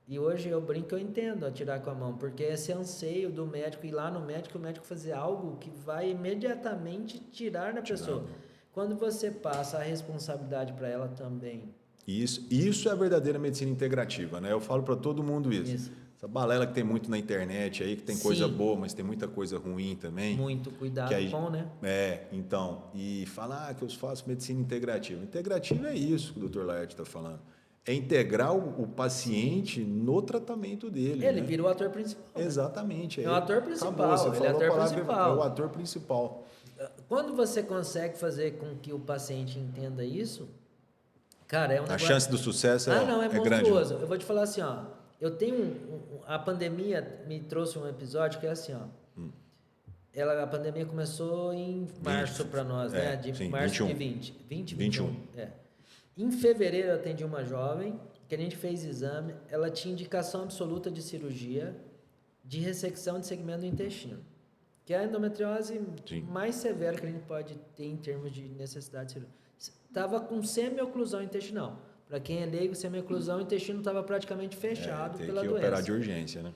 E hoje eu brinco que eu entendo a tirar com a mão, porque esse anseio do médico ir lá no médico, o médico fazer algo que vai imediatamente tirar da pessoa. Quando você passa a responsabilidade para ela também. Isso é a verdadeira medicina integrativa, né? Eu falo para todo mundo isso. Essa balela que tem muito na internet aí, que tem coisa boa, mas tem muita coisa ruim também. Muito cuidado com, né? Então, e falar que eu faço medicina integrativa. Integrativa é isso que o Dr. Laerte está falando. É integrar o paciente no tratamento dele. Ele vira o ator principal. Exatamente. É o ator principal. Ele é ator principal. É o ator principal. Quando você consegue fazer com que o paciente entenda isso, cara, é um negócio... A chance do sucesso é monstruoso. grande. Eu vou te falar assim, eu tenho a pandemia me trouxe um episódio que é assim, a pandemia começou em março para nós, né? De março 21. de 21. Em fevereiro eu atendi uma jovem que a gente fez exame, ela tinha indicação absoluta de cirurgia de ressecção de segmento do intestino, que é a endometriose mais severa que a gente pode ter em termos de necessidade de cirurgia. Estava com semi-oclusão intestinal. Para quem é leigo, semi-oclusão, o intestino estava praticamente fechado pela doença. Tem que operar de urgência, né?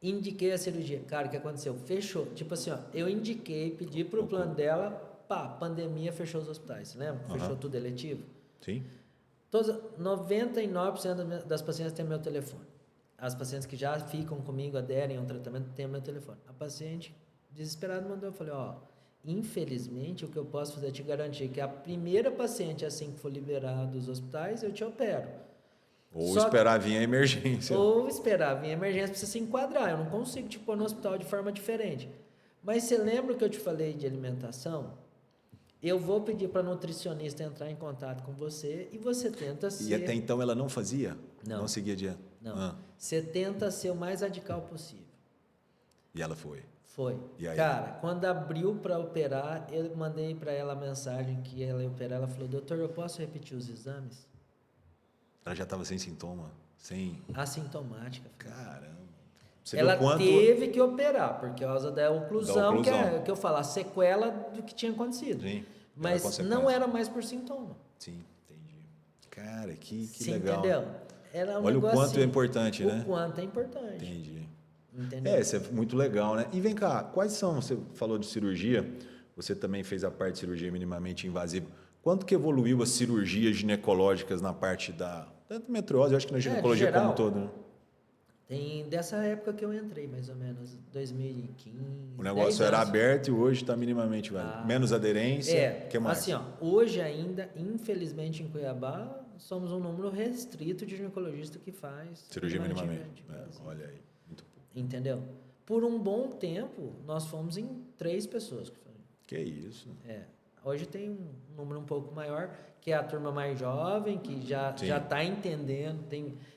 Indiquei a cirurgia. Cara, o que aconteceu? Fechou. Tipo assim, ó, eu indiquei, pedi pro plano dela, pá, pandemia, fechou os hospitais, lembra? Fechou tudo eletivo. Sim. 99% das pacientes têm meu telefone. As pacientes que já ficam comigo, aderem ao tratamento, têm o meu telefone. A paciente, desesperada, mandou, eu falei, ó, infelizmente, o que eu posso fazer é te garantir que a primeira paciente, assim que for liberada dos hospitais, eu te opero. Ou esperar vir a emergência. Ou esperar vir a emergência, precisa se enquadrar. Eu não consigo te pôr no hospital de forma diferente. Mas você lembra que eu te falei de alimentação? Eu vou pedir para a nutricionista entrar em contato com você e você tenta ser... E até então ela não fazia? Não seguia dieta? Não. Você tenta ser o mais radical possível. E ela foi? Foi. E aí? Cara, quando abriu para operar, eu mandei para ela a mensagem que ela ia operar. Ela falou, doutor, eu posso repetir os exames? Ela já estava sem sintoma? Assintomática. Caramba. Ela teve que operar, por causa da oclusão. Que eu falo, a sequela do que tinha acontecido. Sim. Mas não era mais por sintoma. Sim, entendi. Cara, que Sim, legal. Entendeu? Era Olha o quanto assim, é importante, né? O quanto é importante. Entendi. Entendeu? Isso é muito legal, né? E vem cá, quais são, você falou de cirurgia, você também fez a parte de cirurgia minimamente invasiva. Quanto que evoluiu as cirurgias ginecológicas na parte da endometriose, eu acho que na ginecologia como um todo, né? Tem dessa época que eu entrei, mais ou menos, 2015. O negócio era aberto e hoje está minimamente invasivo. Menos aderência, o que mais? Assim, ó, hoje ainda, infelizmente, em Cuiabá, somos um número restrito de ginecologista que faz cirurgia minimamente. Olha aí, muito pouco. Entendeu? Por um bom tempo, nós fomos em 3 pessoas que faziam. Que é isso? Hoje tem um número um pouco maior, que é a turma mais jovem, que já está entendendo,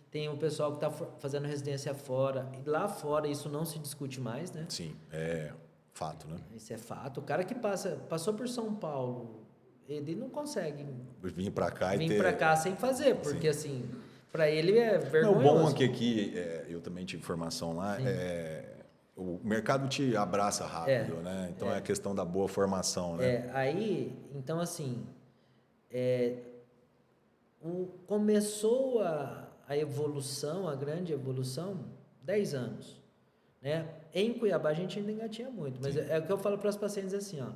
tem o pessoal que está fazendo residência fora, e lá fora isso não se discute mais, né? Sim, é fato, né? Isso é fato. O cara que passou por São Paulo, ele não consegue vir para cá sem fazer, porque assim, para ele é vergonhoso. O bom é que aqui, eu também tive formação lá, o mercado te abraça rápido, né? Então é a questão da boa formação, né? Então assim, começou a evolução, a grande evolução, 10 anos, né? Em Cuiabá a gente ainda engatinha muito, mas é o que eu falo para as pacientes assim, ó,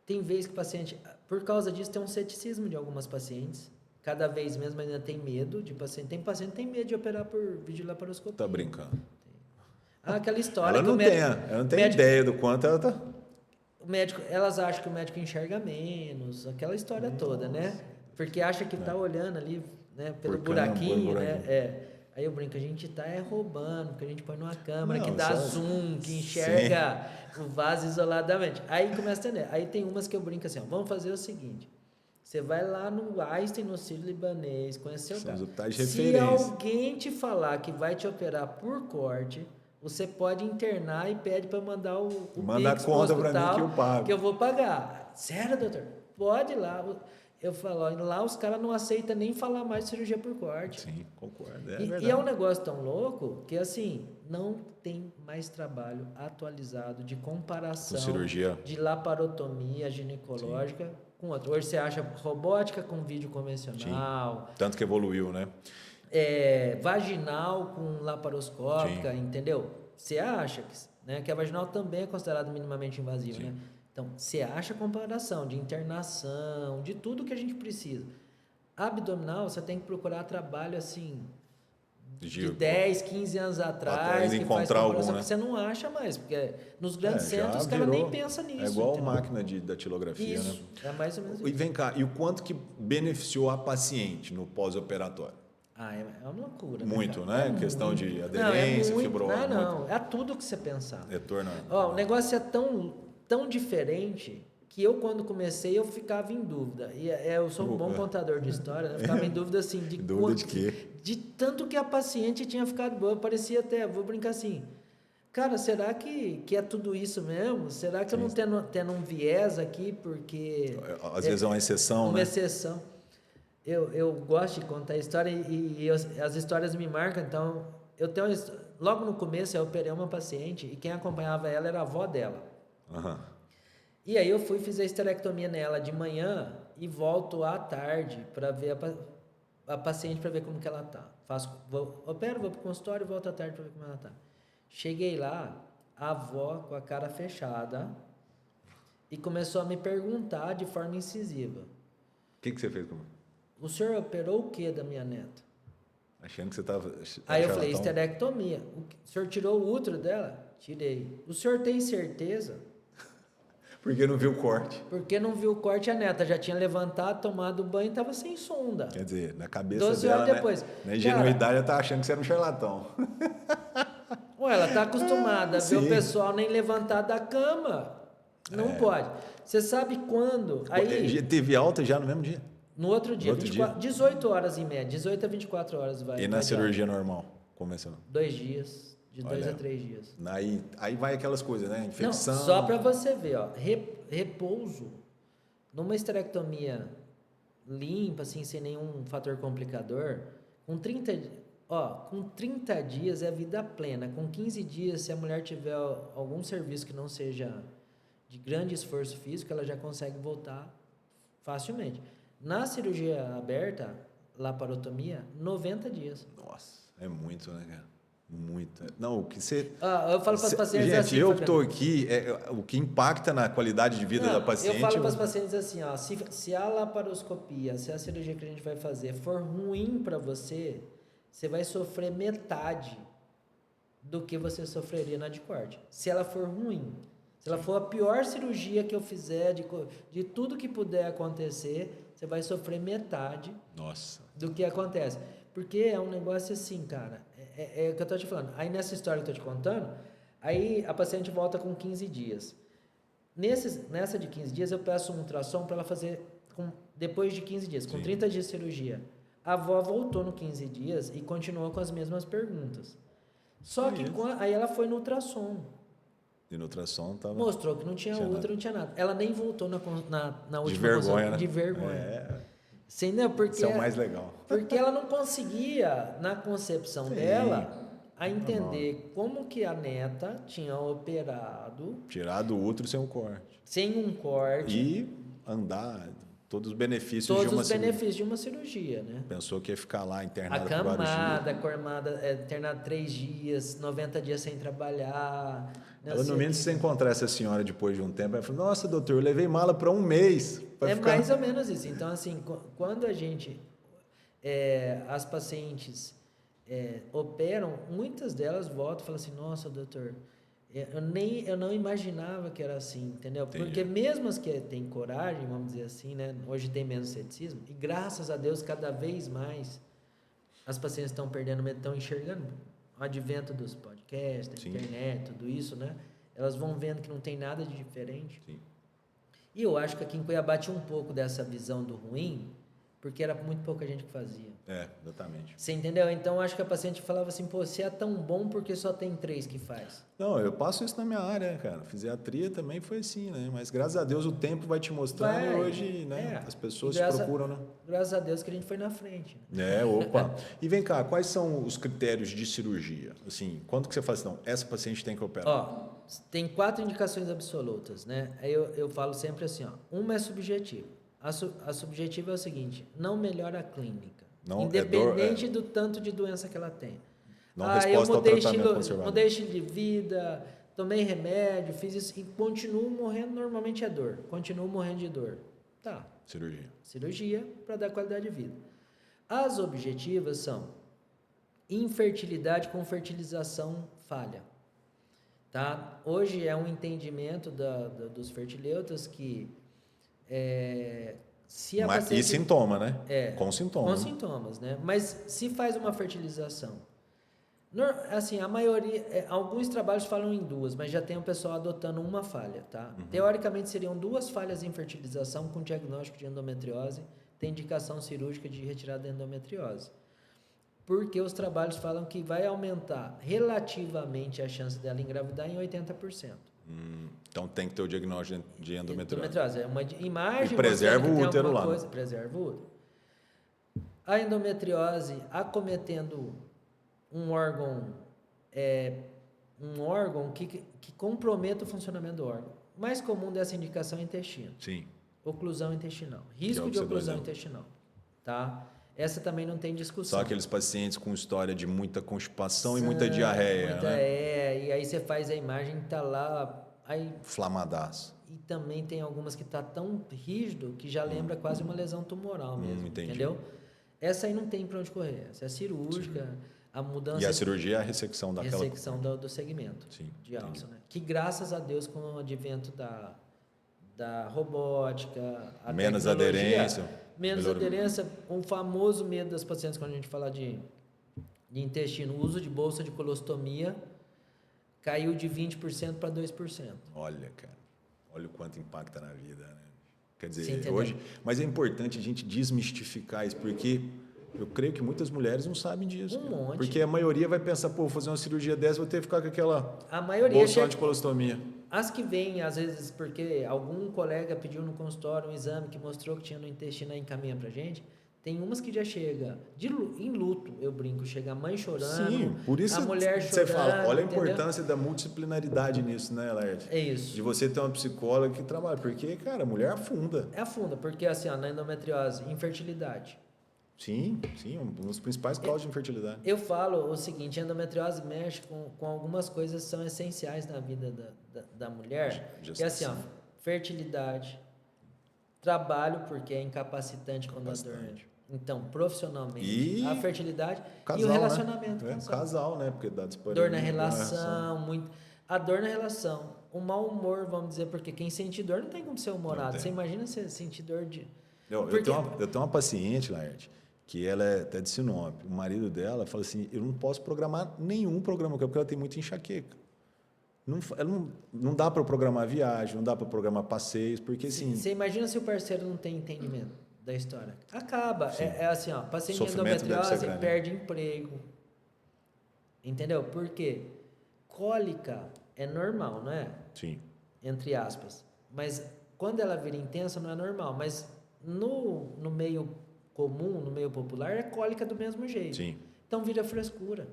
tem vezes que o paciente, por causa disso, tem um ceticismo de algumas pacientes, cada vez mesmo ainda tem medo de paciente, tem paciente que tem medo de operar por videolaparoscopia. Tá brincando. Aquela história ela não tem ideia do quanto ela tá... O médico, elas acham que o médico enxerga menos, aquela história toda, né? Porque acha que tá olhando ali, né, pelo buraquinho, né? Aí eu brinco, a gente tá roubando, porque a gente põe numa câmera que dá zoom, que enxerga o vaso isoladamente. Aí começa a entender. Aí tem umas que eu brinco assim, ó, vamos fazer o seguinte, você vai lá no Einstein, no Sírio-Libanês, conhecer o cara. Se alguém te falar que vai te operar por corte, você pode internar e pede para mandar o manda a conta para mim que eu pago. Que eu vou pagar. Sério, doutor? Pode ir lá. Eu falo, lá os caras não aceitam nem falar mais de cirurgia por corte. Sim, concordo. E é um negócio tão louco que, assim, não tem mais trabalho atualizado de comparação de laparotomia ginecológica com outra. Hoje você acha robótica com vídeo convencional. Sim. Tanto que evoluiu, né? Vaginal com laparoscópica, entendeu? Você acha que a vaginal também é considerada minimamente invasiva, né? Então, você acha a comparação de internação, de tudo que a gente precisa. Abdominal, você tem que procurar trabalho assim de 10, 15 anos atrás, que faz comparação, que você não acha mais, porque nos grandes centros os caras nem pensam nisso. É igual a máquina de datilografia, isso, né? É mais ou menos isso. E vem cá, e o quanto que beneficiou a paciente no pós-operatório? É uma loucura. Muito, né? Questão de aderência, fibrose. Não, é tudo que você pensar. Retorno. O negócio é tão diferente que eu, quando comecei, eu ficava em dúvida. E eu sou um bom contador de história, né? Eu ficava em dúvida, assim, de quê? De tanto que a paciente tinha ficado boa. Parecia até, vou brincar assim, cara, será que é tudo isso mesmo? Será que eu não tendo um viés aqui, porque... Às vezes é uma exceção, uma exceção. Eu gosto de contar a história e as histórias me marcam, então... Logo no começo, eu operei uma paciente e quem acompanhava ela era a avó dela. Uhum. E aí eu fiz a esterectomia nela de manhã e volto à tarde para ver a paciente para ver como que ela tá. Opero, vou pro consultório e volto à tarde para ver como ela tá. Cheguei lá, a avó com a cara fechada e começou a me perguntar de forma incisiva. O que você fez com ela? O senhor operou o que da minha neta? Achando que você estava... Aí eu falei, esterectomia. O senhor tirou o útero dela? Tirei. O senhor tem certeza? Porque não viu o corte. Porque não viu o corte, a neta já tinha levantado, tomado banho e estava sem sonda. Quer dizer, na cabeça 12 dela, horas depois. Na ingenuidade, ela tá achando que você era um charlatão. Ué, ela tá acostumada a ver sim. o pessoal nem levantar da cama. Não pode. Você sabe quando? Aí, teve alta já no mesmo dia? no outro dia, 18 horas em média, 18 a 24 horas vai. E na cirurgia normal, convencional? 2 dias, de 2 a 3 dias. Aí vai aquelas coisas, né? Infecção. Não, só para você ver, ó, repouso numa esterectomia limpa, assim, sem nenhum fator complicador, com 30 dias é vida plena. Com 15 dias, se a mulher tiver algum serviço que não seja de grande esforço físico, ela já consegue voltar facilmente. Na cirurgia aberta, laparotomia, 90 dias. Nossa, é muito, né, cara? Muito. Não, o que você... eu falo para os pacientes gente, assim... eu que estou aqui, o que impacta na qualidade de vida da paciente... Eu falo para os pacientes assim, ó, se a laparoscopia, se a cirurgia que a gente vai fazer for ruim para você, você vai sofrer metade do que você sofreria na de corte. Se ela for ruim, se ela for a pior cirurgia que eu fizer, de tudo que puder acontecer, você vai sofrer metade do que acontece. Porque é um negócio assim, cara, é o que eu estou te falando. Aí nessa história que eu estou te contando, aí a paciente volta com 15 dias. Nessa de 15 dias, eu peço um ultrassom para ela fazer depois de 15 dias, com 30 dias de cirurgia. A avó voltou no 15 dias e continuou com as mesmas perguntas. Só que aí ela foi no ultrassom. E no ultrassom tava... Mostrou que não tinha útero, não tinha nada. Ela nem voltou na última de vergonha, né? De vergonha. Sim, né? Isso é o mais legal. Porque ela não conseguia, na concepção dela, a entender como que a neta tinha operado... Tirado o útero sem um corte. Sem um corte. E andar... Todos os benefícios de uma cirurgia, né? Pensou que ia ficar lá internada acamada, internada 3 dias, 90 dias sem trabalhar. Ela, no menos, se você encontrar essa senhora depois de um tempo, ela fala, nossa, doutor, eu levei mala para um mês. Mais ou menos isso. Então, assim, quando a gente... as pacientes operam, muitas delas voltam e falam assim, nossa, doutor... Eu não imaginava que era assim, entendeu? Entendi. Porque mesmo as que têm coragem, vamos dizer assim, né? Hoje tem menos ceticismo, e graças a Deus, cada vez mais as pacientes estão perdendo medo, estão enxergando o advento dos podcasts, da internet, tudo isso, né? Elas vão vendo que não tem nada de diferente. Sim. E eu acho que aqui em Cuiabá tinha um pouco dessa visão do ruim, porque era muito pouca gente que fazia. Exatamente. Você entendeu? Então, acho que a paciente falava assim, pô, se é tão bom, porque só tem 3 que faz? Não, eu passo isso na minha área, cara. Fisiatria também foi assim, né? Mas, graças a Deus, o tempo vai te mostrando e hoje, né? As pessoas procuram, né? Graças a Deus que a gente foi na frente. Né? Opa. E vem cá, quais são os critérios de cirurgia? Assim, quando que você fala assim, não, essa paciente tem que operar? Ó, tem 4 indicações absolutas, né? Aí eu falo sempre assim, ó. Uma é subjetiva. A subjetiva é o seguinte, não melhora a clínica. Não, independente do tanto de doença que ela tem. Não resposta ao tratamento conservador. Mudei estilo de vida, tomei remédio, fiz isso e continuo morrendo, normalmente é dor. Continuo morrendo de dor. Tá. Cirurgia para dar qualidade de vida. As objetivas são infertilidade com fertilização falha. Tá? Hoje é um entendimento dos fertileutas que... E sintoma, né? Com sintomas. Com sintomas, né? Mas se faz uma fertilização, assim, a maioria, alguns trabalhos falam em 2, mas já tem o pessoal adotando uma falha, tá? Teoricamente seriam 2 falhas em fertilização com diagnóstico de endometriose, tem indicação cirúrgica de retirada da endometriose. Porque os trabalhos falam que vai aumentar relativamente a chance dela engravidar em 80%. Então tem que ter o diagnóstico de endometriose. É uma imagem. E preserva o útero lá. Preserva o útero. A endometriose acometendo um órgão que comprometa o funcionamento do órgão. O mais comum dessa indicação é intestino. Sim. oclusão intestinal. Risco de oclusão intestinal, tá? Essa também não tem discussão. Só aqueles pacientes com história de muita constipação e muita diarreia, né? E aí você faz a imagem, tá lá... Aí, inflamadaço. E também tem algumas que tá tão rígido que já lembra quase uma lesão tumoral mesmo, entendeu? Essa aí não tem para onde correr. Essa é cirúrgica, sim. A mudança... E a cirurgia é a ressecção daquela... Ressecção do segmento, sim, de alça, né? Que graças a Deus com o advento da robótica, a menos aderência. Menos aderência, um famoso medo das pacientes quando a gente fala de intestino, o uso de bolsa de colostomia caiu de 20% para 2%. Olha, cara, olha o quanto impacta na vida, né? Quer dizer, hoje... Mas é importante a gente desmistificar isso, porque eu creio que muitas mulheres não sabem disso. Um monte. Porque a maioria vai pensar, pô, vou fazer uma cirurgia dessa, vou ter que ficar com aquela bolsa de colostomia. As que vêm, às vezes, porque algum colega pediu no consultório um exame que mostrou que tinha no intestino e encaminha pra gente, tem umas que já chega em luto, eu brinco, chega a mãe chorando, sim, por isso a mulher chorando. Você fala, olha a importância da multidisciplinaridade nisso, né, Laerte? É isso. De você ter uma psicóloga que trabalha, porque, cara, a mulher afunda. Afunda, porque assim, ó, na endometriose, infertilidade. Sim, um dos principais causas de infertilidade. Eu falo o seguinte, a endometriose mexe com algumas coisas que são essenciais na vida da mulher, que é assim, ó, fertilidade, trabalho, porque é incapacitante quando a dor. Então, profissionalmente, a fertilidade casal, e o relacionamento. Né? Casal, né? Porque dá dor na relação, a dor na relação, o mau humor, vamos dizer, porque quem sente dor não tem como ser humorado. Você imagina você sentir dor de... Eu tenho uma paciente, Laerte, que ela é até de Sinop. O marido dela fala assim, eu não posso programar nenhum programa, porque ela tem muita enxaqueca. Não dá para programar viagem, não dá para programar passeios, porque assim... Você imagina se o parceiro não tem entendimento da história. Acaba. É assim, ó, paciente de endometriose perde emprego. Entendeu? Por quê? Cólica é normal, não é? Sim. Entre aspas. Mas quando ela vira intensa, não é normal. Mas no meio comum, no meio popular, é cólica do mesmo jeito. Sim. Então vira frescura.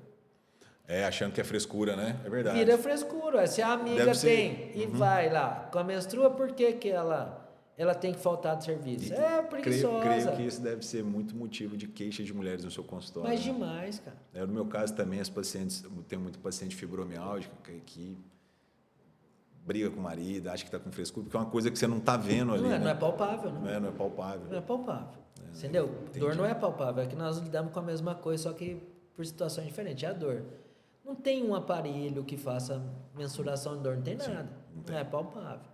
Achando que é frescura, né? É verdade. Vira frescura. Se a amiga tem e vai lá com a menstrua, por que ela tem que faltar de serviço? É preguiçosa. Creio que isso deve ser muito motivo de queixa de mulheres no seu consultório. Mas demais, cara. No meu caso também, as pacientes, tem muito paciente fibromialgica que briga com o marido, acha que está com frescura, porque é uma coisa que você não está vendo ali. Não é palpável, não é palpável. Não é palpável. Entendeu? Entendi. Dor não é palpável, é que nós lidamos com a mesma coisa, só que por situações diferentes. É a dor. Não tem um aparelho que faça mensuração de dor, não tem nada. Sim, não é palpável.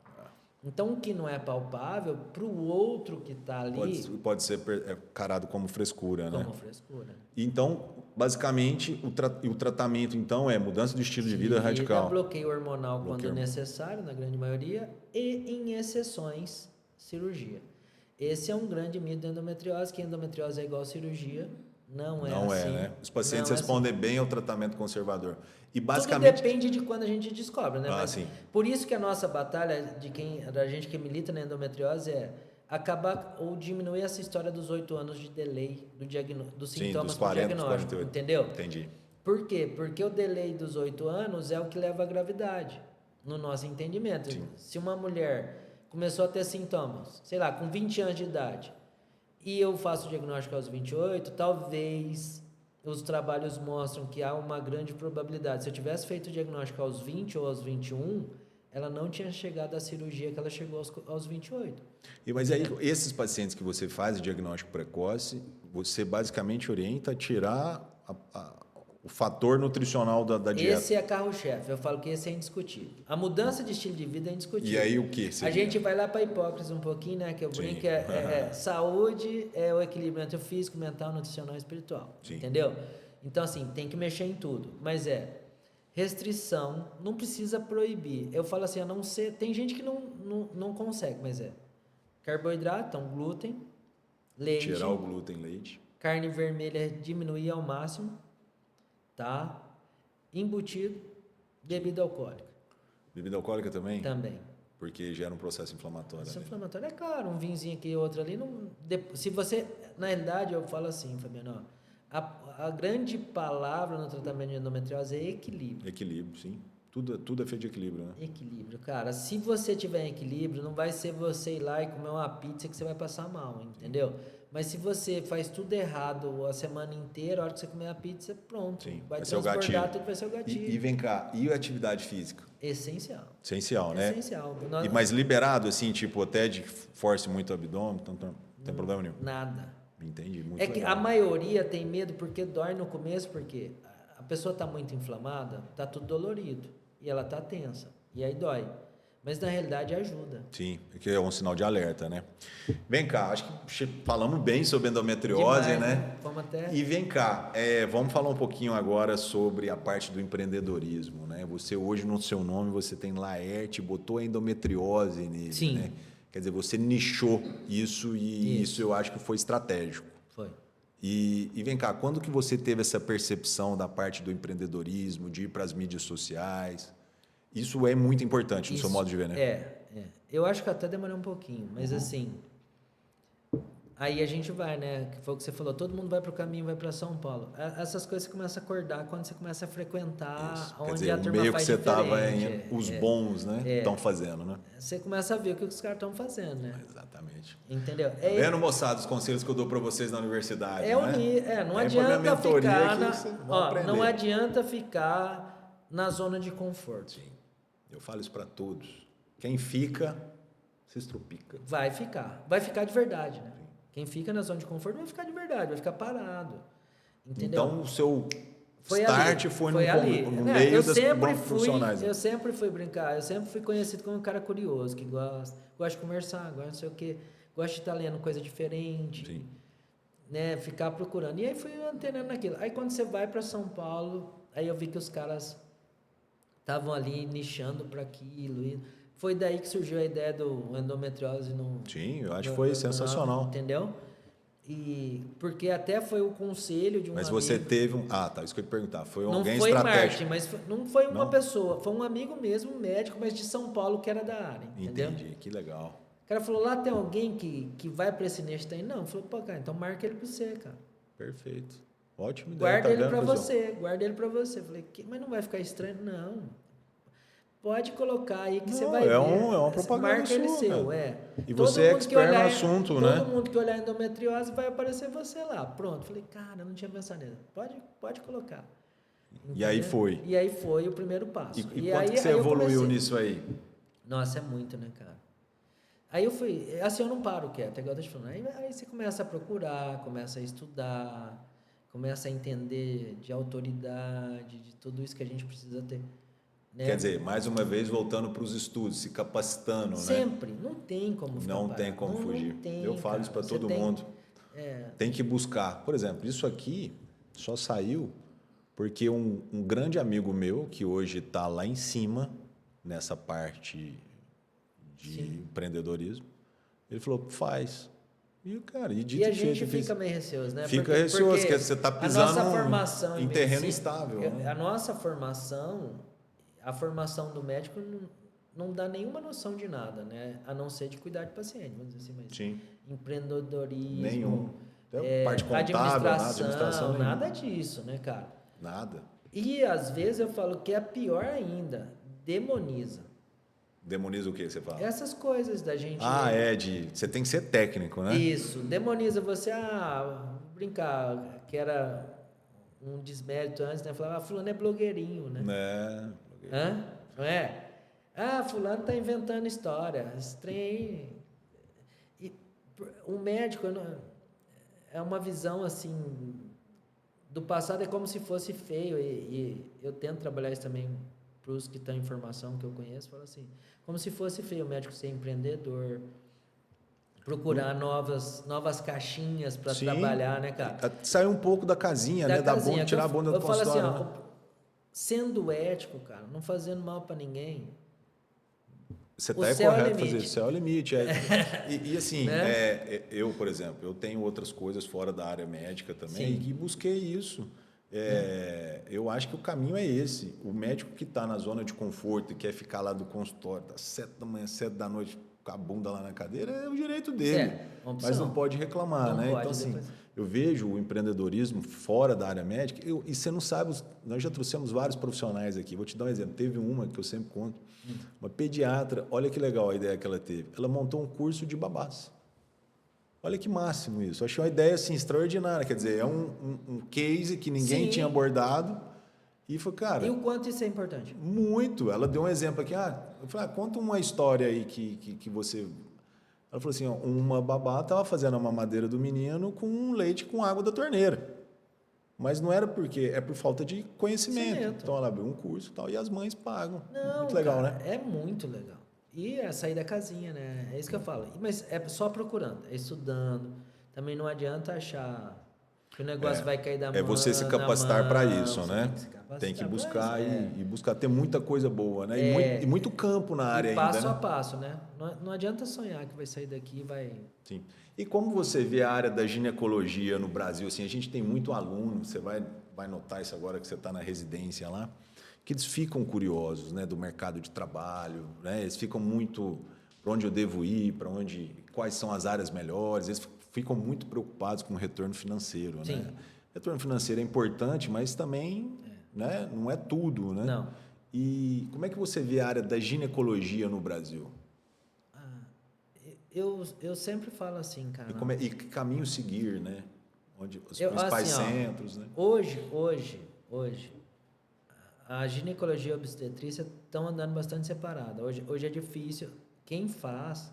Então, o que não é palpável, para o outro que está ali... Pode ser carado como frescura, né? Como frescura. Então, basicamente, o tratamento, então, é mudança de estilo de vida radical. Bloqueio hormonal quando necessário, na grande maioria, e, em exceções, cirurgia. Esse é um grande mito da endometriose, que a endometriose é igual a cirurgia. Não é assim. Né? Os pacientes respondem bem ao tratamento conservador. E basicamente... Tudo depende de quando a gente descobre, né? Sim. Por isso que a nossa batalha, da gente que milita na endometriose, é acabar ou diminuir essa história dos 8 anos de delay dos sintomas do diagnóstico. Entendeu? Entendi. Por quê? Porque o delay dos 8 anos é o que leva à gravidade, no nosso entendimento. Sim. Se uma mulher começou a ter sintomas, sei lá, com 20 anos de idade, e eu faço o diagnóstico aos 28, talvez os trabalhos mostram que há uma grande probabilidade. Se eu tivesse feito o diagnóstico aos 20 ou aos 21, ela não tinha chegado à cirurgia que ela chegou aos 28. Mas aí, esses pacientes que você faz o diagnóstico precoce, você basicamente orienta a tirar o fator nutricional da dieta. Esse é carro-chefe. Eu falo que esse é indiscutível. A mudança de estilo de vida é indiscutível. E aí o que seria? A gente vai lá para a hipócrise um pouquinho, né? Que eu brinco, saúde é o equilíbrio entre o físico, mental, nutricional e espiritual. Sim. Entendeu? Então, assim, tem que mexer em tudo. Mas restrição, não precisa proibir. Eu falo assim, a não ser... Tem gente que não consegue, mas carboidrato, então glúten, leite... Tirar o glúten, leite. Carne vermelha, diminuir ao máximo... Tá? Embutido, bebida alcoólica. Bebida alcoólica também? Também. Porque gera um processo inflamatório. Processo inflamatório é claro, um vinzinho aqui e outro ali. Se você, na realidade, eu falo assim, Fabiano, a grande palavra no tratamento de endometriose é equilíbrio. Equilíbrio, sim. Tudo é feito de equilíbrio, né? Equilíbrio, cara. Se você tiver equilíbrio, não vai ser você ir lá e comer uma pizza que você vai passar mal, entendeu? Mas se você faz tudo errado a semana inteira, a hora que você comer a pizza, pronto. Sim, vai ser o gatilho. transbordar, tudo vai ser o gatilho. E vem cá, e a atividade física? Essencial. Essencial, né? Essencial. Mas liberado, assim, tipo, até de force muito o abdômen, então não tem problema nenhum. Nada. Entendi, muito legal. Que legal. a maioria tem medo porque dói no começo, porque a pessoa está muito inflamada, está tudo dolorido, e ela está tensa, e aí dói. Mas na realidade ajuda. Sim, porque é um sinal de alerta, né? Vem cá, acho que falamos bem sobre endometriose, Demais, né? Vamos até... E vem cá, vamos falar um pouquinho agora sobre a parte do empreendedorismo, né? Você hoje no seu nome você tem Laerte, botou a endometriose nele, Sim. Né? Quer dizer, você nichou isso e isso eu acho que foi estratégico. Foi. E vem cá, quando que você teve essa percepção da parte do empreendedorismo, de ir para as mídias sociais? Isso é muito importante no seu modo de ver, né? Eu acho que até demorou um pouquinho, mas assim... Aí a gente vai, né? Que foi o que você falou, todo mundo vai para o caminho, vai para São Paulo. Essas coisas você começa a acordar quando você começa a frequentar Isso. onde Quer dizer, a turma meio faz que você estava os diferente. bons, né? Estão fazendo, né? Você começa a ver o que os caras estão fazendo, né? Exatamente. Entendeu? Tá vendo, moçada, os conselhos que eu dou para vocês na universidade, não adianta ficar não aprender. adianta ficar na zona de conforto. Sim. Eu falo isso para todos. Quem fica, se estrupica. Vai ficar de verdade, né? Quem fica na zona de conforto vai ficar de verdade, vai ficar parado. Entendeu? Então, o seu foi foi ali. No meio das profissionais. Né? Eu sempre fui brincar, eu sempre fui conhecido como um cara curioso, que gosta de conversar, gosta não sei o quê, gosta de estar lendo coisa diferente, Sim. Né? Ficar procurando. E aí fui antenando naquilo. Aí quando você vai para São Paulo, aí eu vi que os caras estavam ali nichando para aquilo. E foi daí que surgiu a ideia do endometriose no... Sim, eu acho que foi sensacional. Entendeu? E porque até foi o conselho de um amigo. Mas você teve um... isso que eu ia te perguntar. Foi alguém estratégico? Não foi marketing, mas não foi uma pessoa. Foi um amigo mesmo, um médico, mas de São Paulo, que era da área. Entendeu? Entendi, que legal. O cara falou, lá tem alguém que vai para esse nicho? Tem? Não. Falou, pô, cara, então marca ele para você, cara. Perfeito. Ótimo ideia. Guarda ele para você. você. Falei, mas não vai ficar estranho? Não. Pode colocar aí que você vai ver. É uma propaganda marca ele sua, seu, E você é expert no assunto, né? Todo mundo que olhar endometriose vai aparecer você lá. Pronto. Falei, cara, não tinha pensado nisso. Pode colocar. Entendeu? E aí foi. E aí foi o primeiro passo. E quanto que você evoluiu nisso aí? Nossa, é muito, né, cara? Aí eu fui... Assim, eu não paro quieto, igual eu tô te falando. Aí você começa a procurar, começa a estudar, começa a entender de autoridade, de tudo isso que a gente precisa ter. Né? Quer dizer, mais uma vez, voltando para os estudos, se capacitando, Sempre. Não tem como fugir. Não tem como fugir. Eu falo isso para todo mundo. Tem que buscar. Por exemplo, isso aqui só saiu porque um grande amigo meu, que hoje está lá em cima, nessa parte de empreendedorismo, ele falou, faz. E a gente fica meio receoso, né? Fica receoso, porque você está pisando em terreno instável. A nossa formação... A formação do médico não dá nenhuma noção de nada, né? A não ser de cuidar de paciente, vamos dizer assim, mas Sim. Empreendedorismo, nenhum. Parte contábil, administração nada disso, né, cara? Nada. E às vezes eu falo que é pior ainda, demoniza. Demoniza o que você fala? Essas coisas da gente... você tem que ser técnico, né? Isso, demoniza você, brincar, que era um desmérito antes, né? Falava, fulano é blogueirinho, né? Não é? Fulano tá inventando história. Estranho. E o médico é uma visão assim do passado, é como se fosse feio. E eu tento trabalhar isso também para os que estão em formação que eu conheço. Falo assim, como se fosse feio o médico ser empreendedor, procurar novas caixinhas para trabalhar, né, cara? Sair um pouco da casinha, né? Tirar a bunda do consultório. Eu falo assim, sendo ético, cara, não fazendo mal para ninguém. Você está correto fazer isso, é o limite. E assim, né? Eu, por exemplo, eu tenho outras coisas fora da área médica também. Sim. E busquei isso. Eu acho que o caminho é esse. O médico que está na zona de conforto e quer ficar lá do consultório das 7 da manhã, 7 da noite, com a bunda lá na cadeira, é o direito dele. Mas não pode reclamar, né? Então, assim, eu vejo o empreendedorismo fora da área médica, e você não sabe, nós já trouxemos vários profissionais aqui. Vou te dar um exemplo. Teve uma que eu sempre conto, uma pediatra, olha que legal a ideia que ela teve. Ela montou um curso de babás. Olha que máximo isso. Eu achei uma ideia assim, extraordinária. Quer dizer, é um case que ninguém tinha abordado. E foi, cara... E o quanto isso é importante? Muito. Ela deu um exemplo aqui. Eu falei, conta uma história aí que você... Ela falou assim, uma babá estava fazendo a mamadeira do menino com leite com água da torneira. Mas não era porque... É por falta de conhecimento. Então, ela abriu um curso e tal, e as mães pagam. Não, muito legal, cara, né? É muito legal. E é sair da casinha, né? É isso que eu falo. Mas é só procurando, é estudando. Também não adianta achar que o negócio vai cair da mão. É você se capacitar para isso, né? Tem que buscar e buscar ter muita coisa boa, né? E muito campo na área ainda. Passo a passo, né? Não adianta sonhar que vai sair daqui e vai... Sim. E como você vê a área da ginecologia no Brasil? Assim, a gente tem muito aluno, você vai notar isso agora que você está na residência lá, que eles ficam curiosos, né, do mercado de trabalho, né? Eles ficam muito para onde eu devo ir, quais são as áreas melhores, eles ficam muito preocupados com o retorno financeiro, Sim. né? Retorno financeiro é importante, mas também, né, não é tudo, né? Não. E como é que você vê a área da ginecologia no Brasil? Eu sempre falo assim, cara. E que caminho seguir, né? Onde os principais centros, né? Hoje, a ginecologia e a obstetrícia estão andando bastante separadas. Hoje é difícil. Quem faz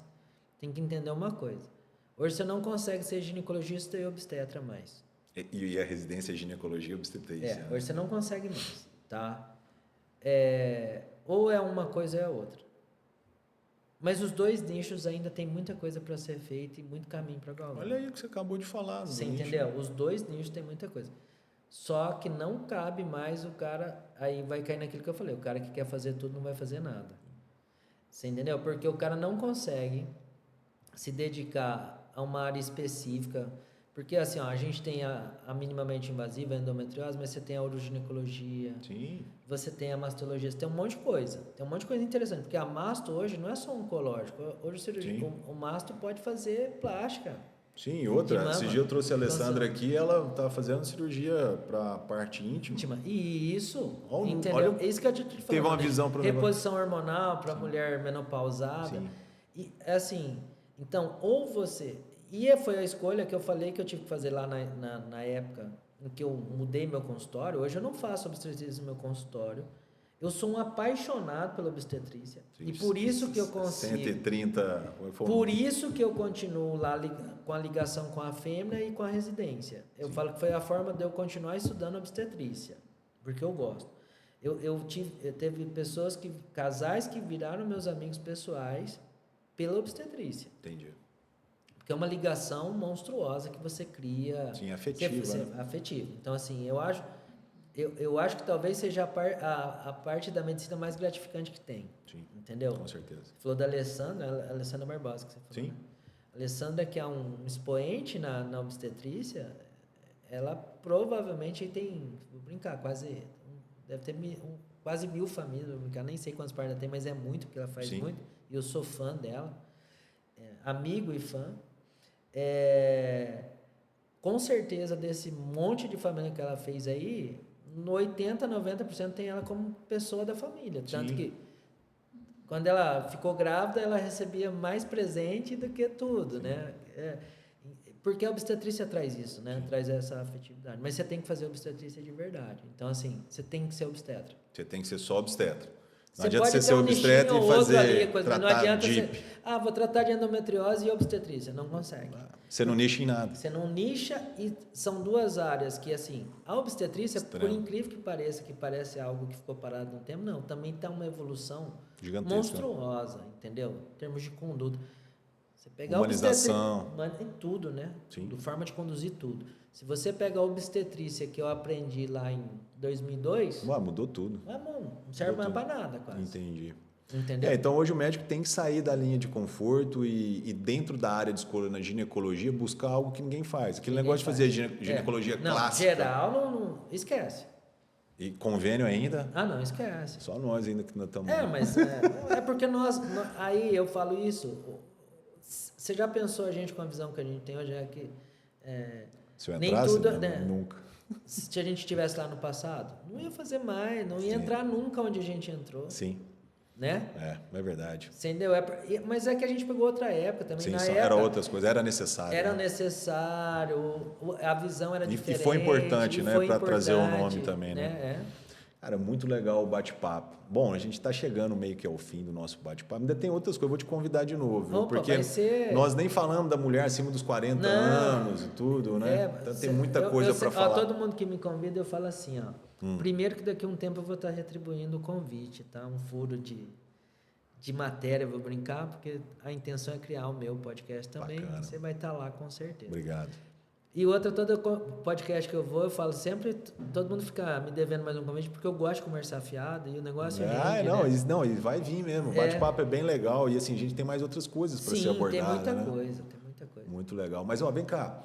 tem que entender uma coisa. Hoje você não consegue ser ginecologista e obstetra mais. E a residência é ginecologia e obstetrícia. Hoje você não consegue mais, tá? Ou é uma coisa ou é outra. Mas os dois nichos ainda tem muita coisa para ser feita e muito caminho para galgar. Olha aí o que você acabou de falar. Você entendeu? Os dois nichos tem muita coisa. Só que não cabe mais o cara... Aí vai cair naquilo que eu falei. O cara que quer fazer tudo não vai fazer nada. Você entendeu? Porque o cara não consegue se dedicar a uma área específica. Porque assim, a gente tem a minimamente invasiva, a endometriose, mas você tem a uroginecologia. Sim. Você tem a mastologia, você tem um monte de coisa. Tem um monte de coisa interessante. Porque a masto hoje não é só oncológico. Hoje o masto pode fazer plástica. Sim, e outra. Esse dia eu trouxe a Alessandra aqui, ela está fazendo cirurgia para a parte íntima. E isso, entendeu? Olha, é isso que eu te falando. Teve uma visão para o reposição hormonal para mulher menopausada. Sim. E assim, então, ou você... foi a escolha que eu falei que eu tive que fazer lá na época em que eu mudei meu consultório. Hoje eu não faço obstetrícia no meu consultório. Eu sou um apaixonado pela obstetrícia. Sim, e por isso que eu consigo... 130... Por isso que eu continuo lá com a ligação com a fêmea e com a residência. Eu falo que foi a forma de eu continuar estudando obstetrícia. Porque eu gosto. Teve casais que viraram meus amigos pessoais pela obstetrícia. Entendi. Porque é uma ligação monstruosa que você cria. Sim, afetiva. Né? Afetiva. Então, assim, eu acho que talvez seja a parte da medicina mais gratificante que tem. Sim, entendeu? Com certeza. Você falou da Alessandra, Alessandra Barbosa, que você falou. Sim. Né? A Alessandra, que é um expoente na obstetrícia, ela provavelmente tem, vou brincar, deve ter quase 1000 famílias, vou brincar, nem sei quantas partes ela tem, mas é muito, porque ela faz muito. E eu sou fã dela, amigo e fã. Com certeza, desse monte de família que ela fez aí, no 80%, 90% tem ela como pessoa da família. Tanto que, quando ela ficou grávida, ela recebia mais presente do que tudo, né? Porque a obstetrícia traz isso, né? Traz essa afetividade. Mas você tem que fazer obstetrícia de verdade. Então, assim, você tem que ser obstetra. Você tem que ser só obstetra. Não Você adianta pode você ser obstetra e fazer não adianta você... vou tratar de endometriose e obstetrícia. Não consegue. Você não nicha em nada. Você não nicha, e são duas áreas que, assim, a obstetrícia, por incrível que parece algo que ficou parado no tempo, não, também está uma evolução gigantesca, monstruosa, entendeu? Em termos de conduta. Você pegar humanização. Em tudo, né? Sim. Tudo, forma de conduzir tudo. Se você pegar a obstetrícia que eu aprendi lá em 2002... mudou tudo. Não serve mais para nada, quase. Entendi. Entendeu? Então, hoje o médico tem que sair da linha de conforto e dentro da área de escolha na ginecologia, buscar algo que ninguém faz. Aquele negócio de fazer ginecologia clássica. Geral, não esquece. E convênio ainda? Não, esquece. Só nós ainda que não estamos... mas porque aí eu falo isso. Você já pensou a gente com a visão que a gente tem hoje? Se eu entrasse, nem tudo, não, né? Nunca. Se a gente estivesse lá no passado, não ia fazer mais, não ia entrar nunca onde a gente entrou. Sim. Né? É verdade. Entendeu? Mas é que a gente pegou outra época também. Sim, na época, era outras coisas, era necessário. Era necessário, a visão era diferente. E foi importante, né? Para trazer o nome também, né? Cara, muito legal o bate-papo. Bom, a gente está chegando meio que ao fim do nosso bate-papo. Ainda tem outras coisas, eu vou te convidar de novo. Opa, porque nós nem falamos da mulher acima dos 40 anos e tudo, né? Então tem muita coisa para falar. Todo mundo que me convida, eu falo assim, ó. Primeiro que daqui a um tempo eu vou estar retribuindo o convite, tá? Um furo de matéria, eu vou brincar, porque a intenção é criar o meu podcast também. Bacana. Você vai estar lá com certeza. Obrigado. E outra, todo podcast que eu vou, eu falo sempre, todo mundo fica me devendo mais um convite, porque eu gosto de conversar fiado e o negócio é não, e vai vir mesmo. O bate-papo é bem legal e assim, a gente tem mais outras coisas para ser abordada. Tem muita coisa. Muito legal. Mas, ó, vem cá,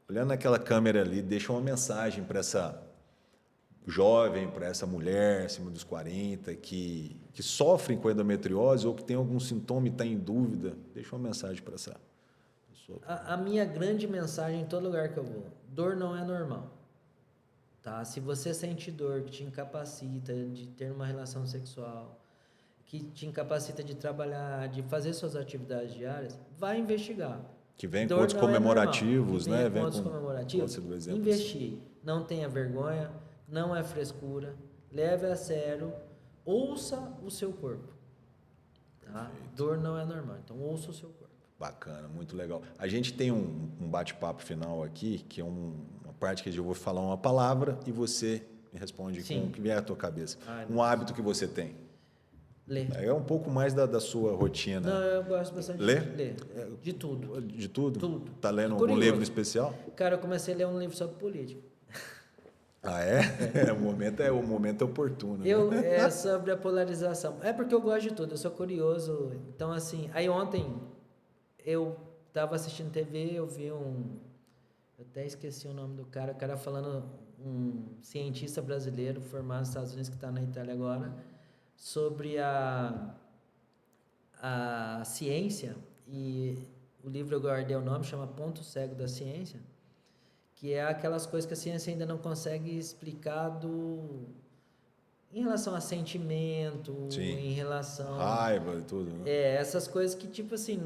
olhando naquela câmera ali, deixa uma mensagem para essa jovem, para essa mulher acima dos 40 que sofre com endometriose ou que tem algum sintoma e está em dúvida. Deixa uma mensagem para essa pessoa. A minha grande mensagem em todo lugar que eu vou: dor não é normal. Tá? Se você sente dor que te incapacita de ter uma relação sexual, que te incapacita de trabalhar, de fazer suas atividades diárias, vai investigar. Que vem com outros comemorativos, né? Vem com outros comemorativos. Investigue. Não tenha vergonha, não é frescura, leve a sério, ouça o seu corpo. Tá? Dor não é normal, então ouça o seu corpo. Bacana, muito legal. A gente tem um bate-papo final aqui, que é uma parte que eu vou falar uma palavra e você me responde com o que vier à tua cabeça. Hábito que você tem. Ler. É um pouco mais da sua rotina. Não, eu gosto bastante de ler. De tudo. De tudo? Tudo. Tá lendo algum livro especial? Cara, eu comecei a ler um livro sobre política. Ah, é? O momento é oportuno. É sobre a polarização. É porque eu gosto de tudo, eu sou curioso. Então, assim, aí ontem eu estava assistindo TV, eu vi eu até esqueci o nome do cara, o cara falando, um cientista brasileiro formado nos Estados Unidos, que está na Itália agora, sobre a ciência, e o livro eu guardei o nome, chama Ponto Cego da Ciência, que é aquelas coisas que a ciência ainda não consegue explicar em relação a sentimento, em relação... raiva e tudo. Né? Essas coisas que, tipo assim,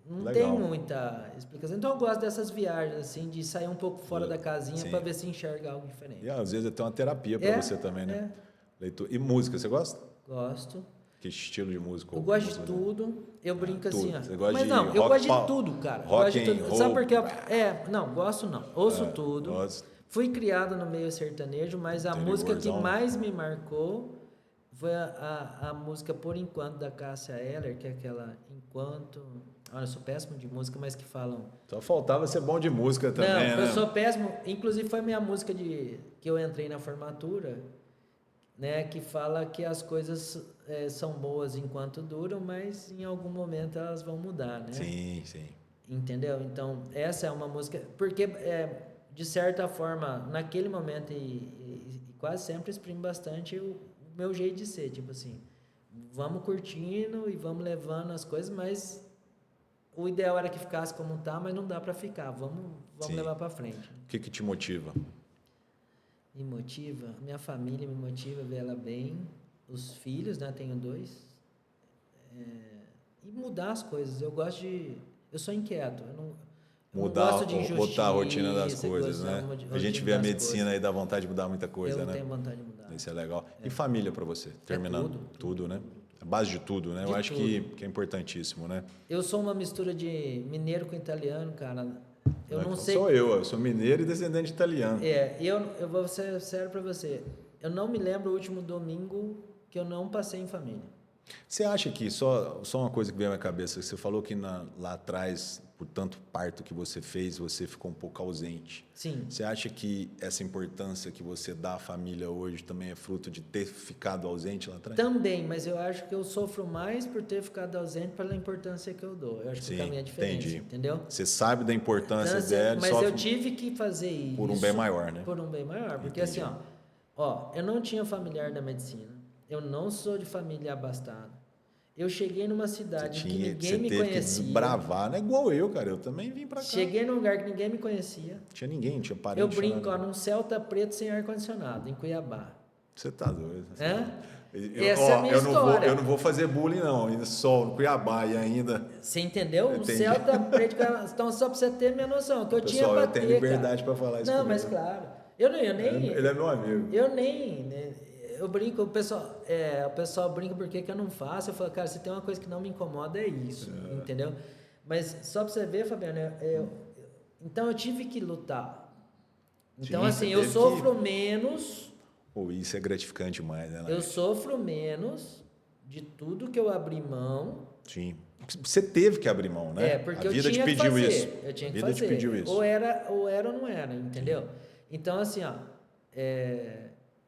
não tem muita explicação. Então eu gosto dessas viagens, assim, de sair um pouco fora da casinha para ver se enxerga algo diferente. E às vezes é até uma terapia para você também, né? Leitura. E música, você gosta? Gosto. Que estilo de música? Eu gosto de tudo. Eu brinco assim, ó. Você gosta Mas não, eu gosto de tudo, cara. Rock and roll. Sabe por quê? Não, gosto não. Ouço tudo. Gosto. Fui criado no meio sertanejo, mas a música que mais me marcou foi a música Por Enquanto, da Cássia Eller, que é aquela Enquanto... Olha, eu sou péssimo de música, mas que falam... Só faltava ser bom de música também, Não, eu sou péssimo. Inclusive, foi minha música que eu entrei na formatura, né? Que fala que as coisas são boas enquanto duram, mas em algum momento elas vão mudar, né? Sim. Entendeu? Então, essa é uma música... Porque, de certa forma, naquele momento, e quase sempre exprime bastante o meu jeito de ser. Tipo assim, vamos curtindo e vamos levando as coisas, mas... O ideal era que ficasse como tá, mas não dá para ficar. Vamos levar para frente. O que te motiva? Me motiva? Minha família me motiva, ver ela bem. Os filhos, né? Tenho 2. E mudar as coisas. Eu sou inquieto. Eu não gosto de injustiça. Botar a rotina das coisas, né? A gente vê a medicina aí, dá vontade de mudar muita coisa, né? Eu tenho vontade de mudar. Isso é legal. E família para você? Terminando. Tudo, né? A base de tudo, né? Eu acho que é importantíssimo, né? Eu sou uma mistura de mineiro com italiano, cara. Eu não sei... Eu sou mineiro e descendente de italiano. Eu vou ser sério para você. Eu não me lembro o último domingo que eu não passei em família. Você acha que, só uma coisa que veio à minha cabeça, você falou que lá atrás, por tanto parto que você fez, você ficou um pouco ausente. Sim. Você acha que essa importância que você dá à família hoje também é fruto de ter ficado ausente lá atrás? Também, mas eu acho que eu sofro mais por ter ficado ausente pela importância que eu dou. Eu acho que o caminho é diferente, entendeu? Você sabe da importância dela, mas eu tive que fazer isso. Por um bem maior, né? Por um bem maior, porque assim, ó, eu não tinha familiar da medicina. Eu não sou de família abastada. Eu cheguei numa cidade que ninguém me conhecia. Você teve que desbravar, não é igual eu, cara. Eu também vim pra cá. Cheguei num lugar que ninguém me conhecia. Tinha ninguém, tinha parente. Eu brinco, num Celta preto sem ar-condicionado, em Cuiabá. Você tá doido. Essa é a minha história. Eu não vou fazer bullying, não. Ainda sol no Cuiabá e ainda... Você entendeu? O Celta preto... Então, só pra você ter minha noção, que eu tinha pra ter, eu tenho liberdade pra falar isso. Não, mas claro. Eu nem... Ele é meu amigo. Eu nem... Eu brinco, o pessoal brinca porque que eu não faço. Eu falo, cara, se tem uma coisa que não me incomoda, é isso. Entendeu? Mas só pra você ver, Fabiano, então eu tive que lutar. Então, sim, assim, eu sofro menos... isso é gratificante demais, né? Eu sofro menos de tudo que eu abri mão. Sim. Você teve que abrir mão, né? Porque a vida te pediu isso. Eu tinha que fazer. A vida te pediu isso. Ou era ou não era, entendeu? Sim. Então, assim,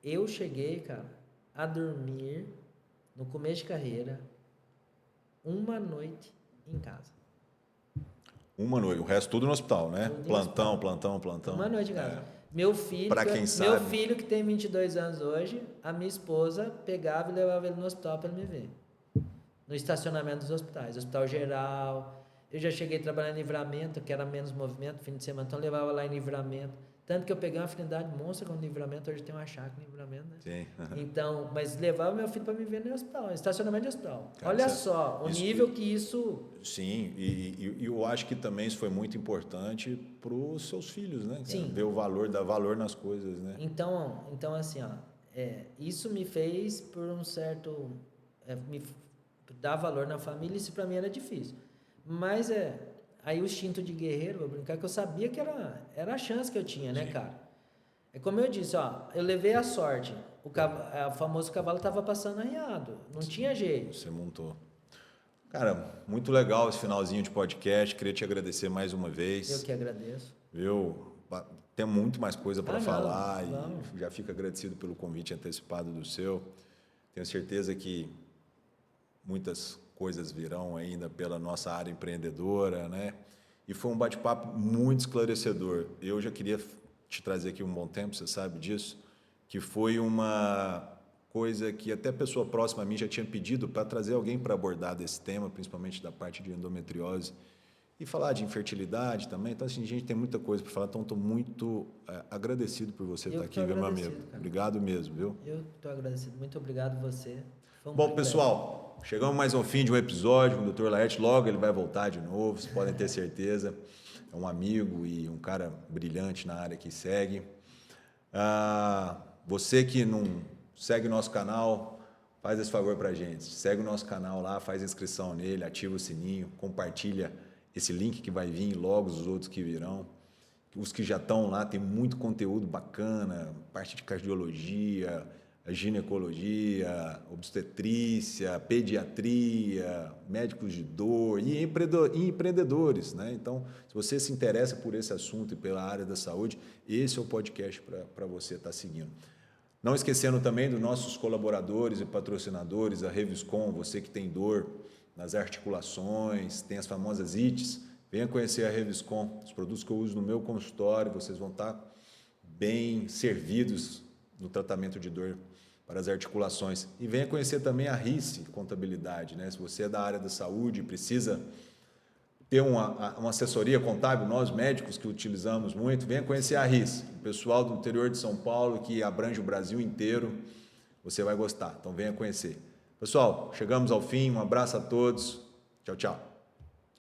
eu cheguei, cara, a dormir no começo de carreira uma noite em casa. Uma noite, o resto tudo no hospital, né? Plantão. Uma noite em casa. Meu filho, meu filho que tem 22 anos hoje, a minha esposa pegava e levava ele no hospital para ele me ver. No estacionamento dos hospitais, Hospital Geral. Eu já cheguei a trabalhar em Livramento, que era menos movimento, fim de semana, então eu levava lá em Livramento. Tanto que eu peguei uma afinidade monstra com o Livramento, hoje tem uma chácara em Livramento, né? Sim. Então, mas levava meu filho para me ver no hospital, estacionamento de hospital. Cara, olha só, o nível que isso... Sim, e eu acho que também isso foi muito importante para os seus filhos, né? Sim. Ver o valor, dar valor nas coisas, né? Então assim, isso me fez por um certo... me dar valor na família, isso para mim era difícil. Mas aí o instinto de guerreiro, vou brincar, que eu sabia que era a chance que eu tinha, né, cara? É como eu disse, eu levei a sorte. O famoso cavalo estava passando arriado, não tinha jeito. Você montou. Cara, muito legal esse finalzinho de podcast, queria te agradecer mais uma vez. Eu que agradeço. Tem muito mais coisa para falar não. E já fico agradecido pelo convite antecipado do seu. Tenho certeza que muitas coisas virão ainda pela nossa área empreendedora, né? E foi um bate-papo muito esclarecedor. Eu já queria te trazer aqui um bom tempo, você sabe disso, que foi uma coisa que até a pessoa próxima a mim já tinha pedido para trazer alguém para abordar desse tema, principalmente da parte de endometriose, e falar de infertilidade também. Então, assim, a gente tem muita coisa para falar, então estou muito agradecido por você estar aqui, meu amigo. Cara. Obrigado mesmo, viu? Eu estou agradecido. Muito obrigado você. Bom, pessoal, chegamos mais ao fim de um episódio com o Dr. Laerte. Logo ele vai voltar de novo, vocês podem ter certeza. É um amigo e um cara brilhante na área que segue. Você que não segue nosso canal, faz esse favor para a gente. Segue o nosso canal lá, faz inscrição nele, ativa o sininho, compartilha esse link que vai vir, logo os outros que virão. Os que já estão lá, tem muito conteúdo bacana, parte de cardiologia, ginecologia, obstetrícia, pediatria, médicos de dor e empreendedores, né? Então, se você se interessa por esse assunto e pela área da saúde, esse é o podcast para você estar seguindo. Não esquecendo também dos nossos colaboradores e patrocinadores, a Reviscom, você que tem dor nas articulações, tem as famosas ites, venha conhecer a Reviscom, os produtos que eu uso no meu consultório, vocês vão estar bem servidos no tratamento de dor para as articulações. E venha conhecer também a RICE Contabilidade, né? Se você é da área da saúde e precisa ter uma assessoria contábil, nós médicos que utilizamos muito, venha conhecer a RICE, o pessoal do interior de São Paulo que abrange o Brasil inteiro, você vai gostar, então venha conhecer. Pessoal, chegamos ao fim, um abraço a todos, tchau, tchau.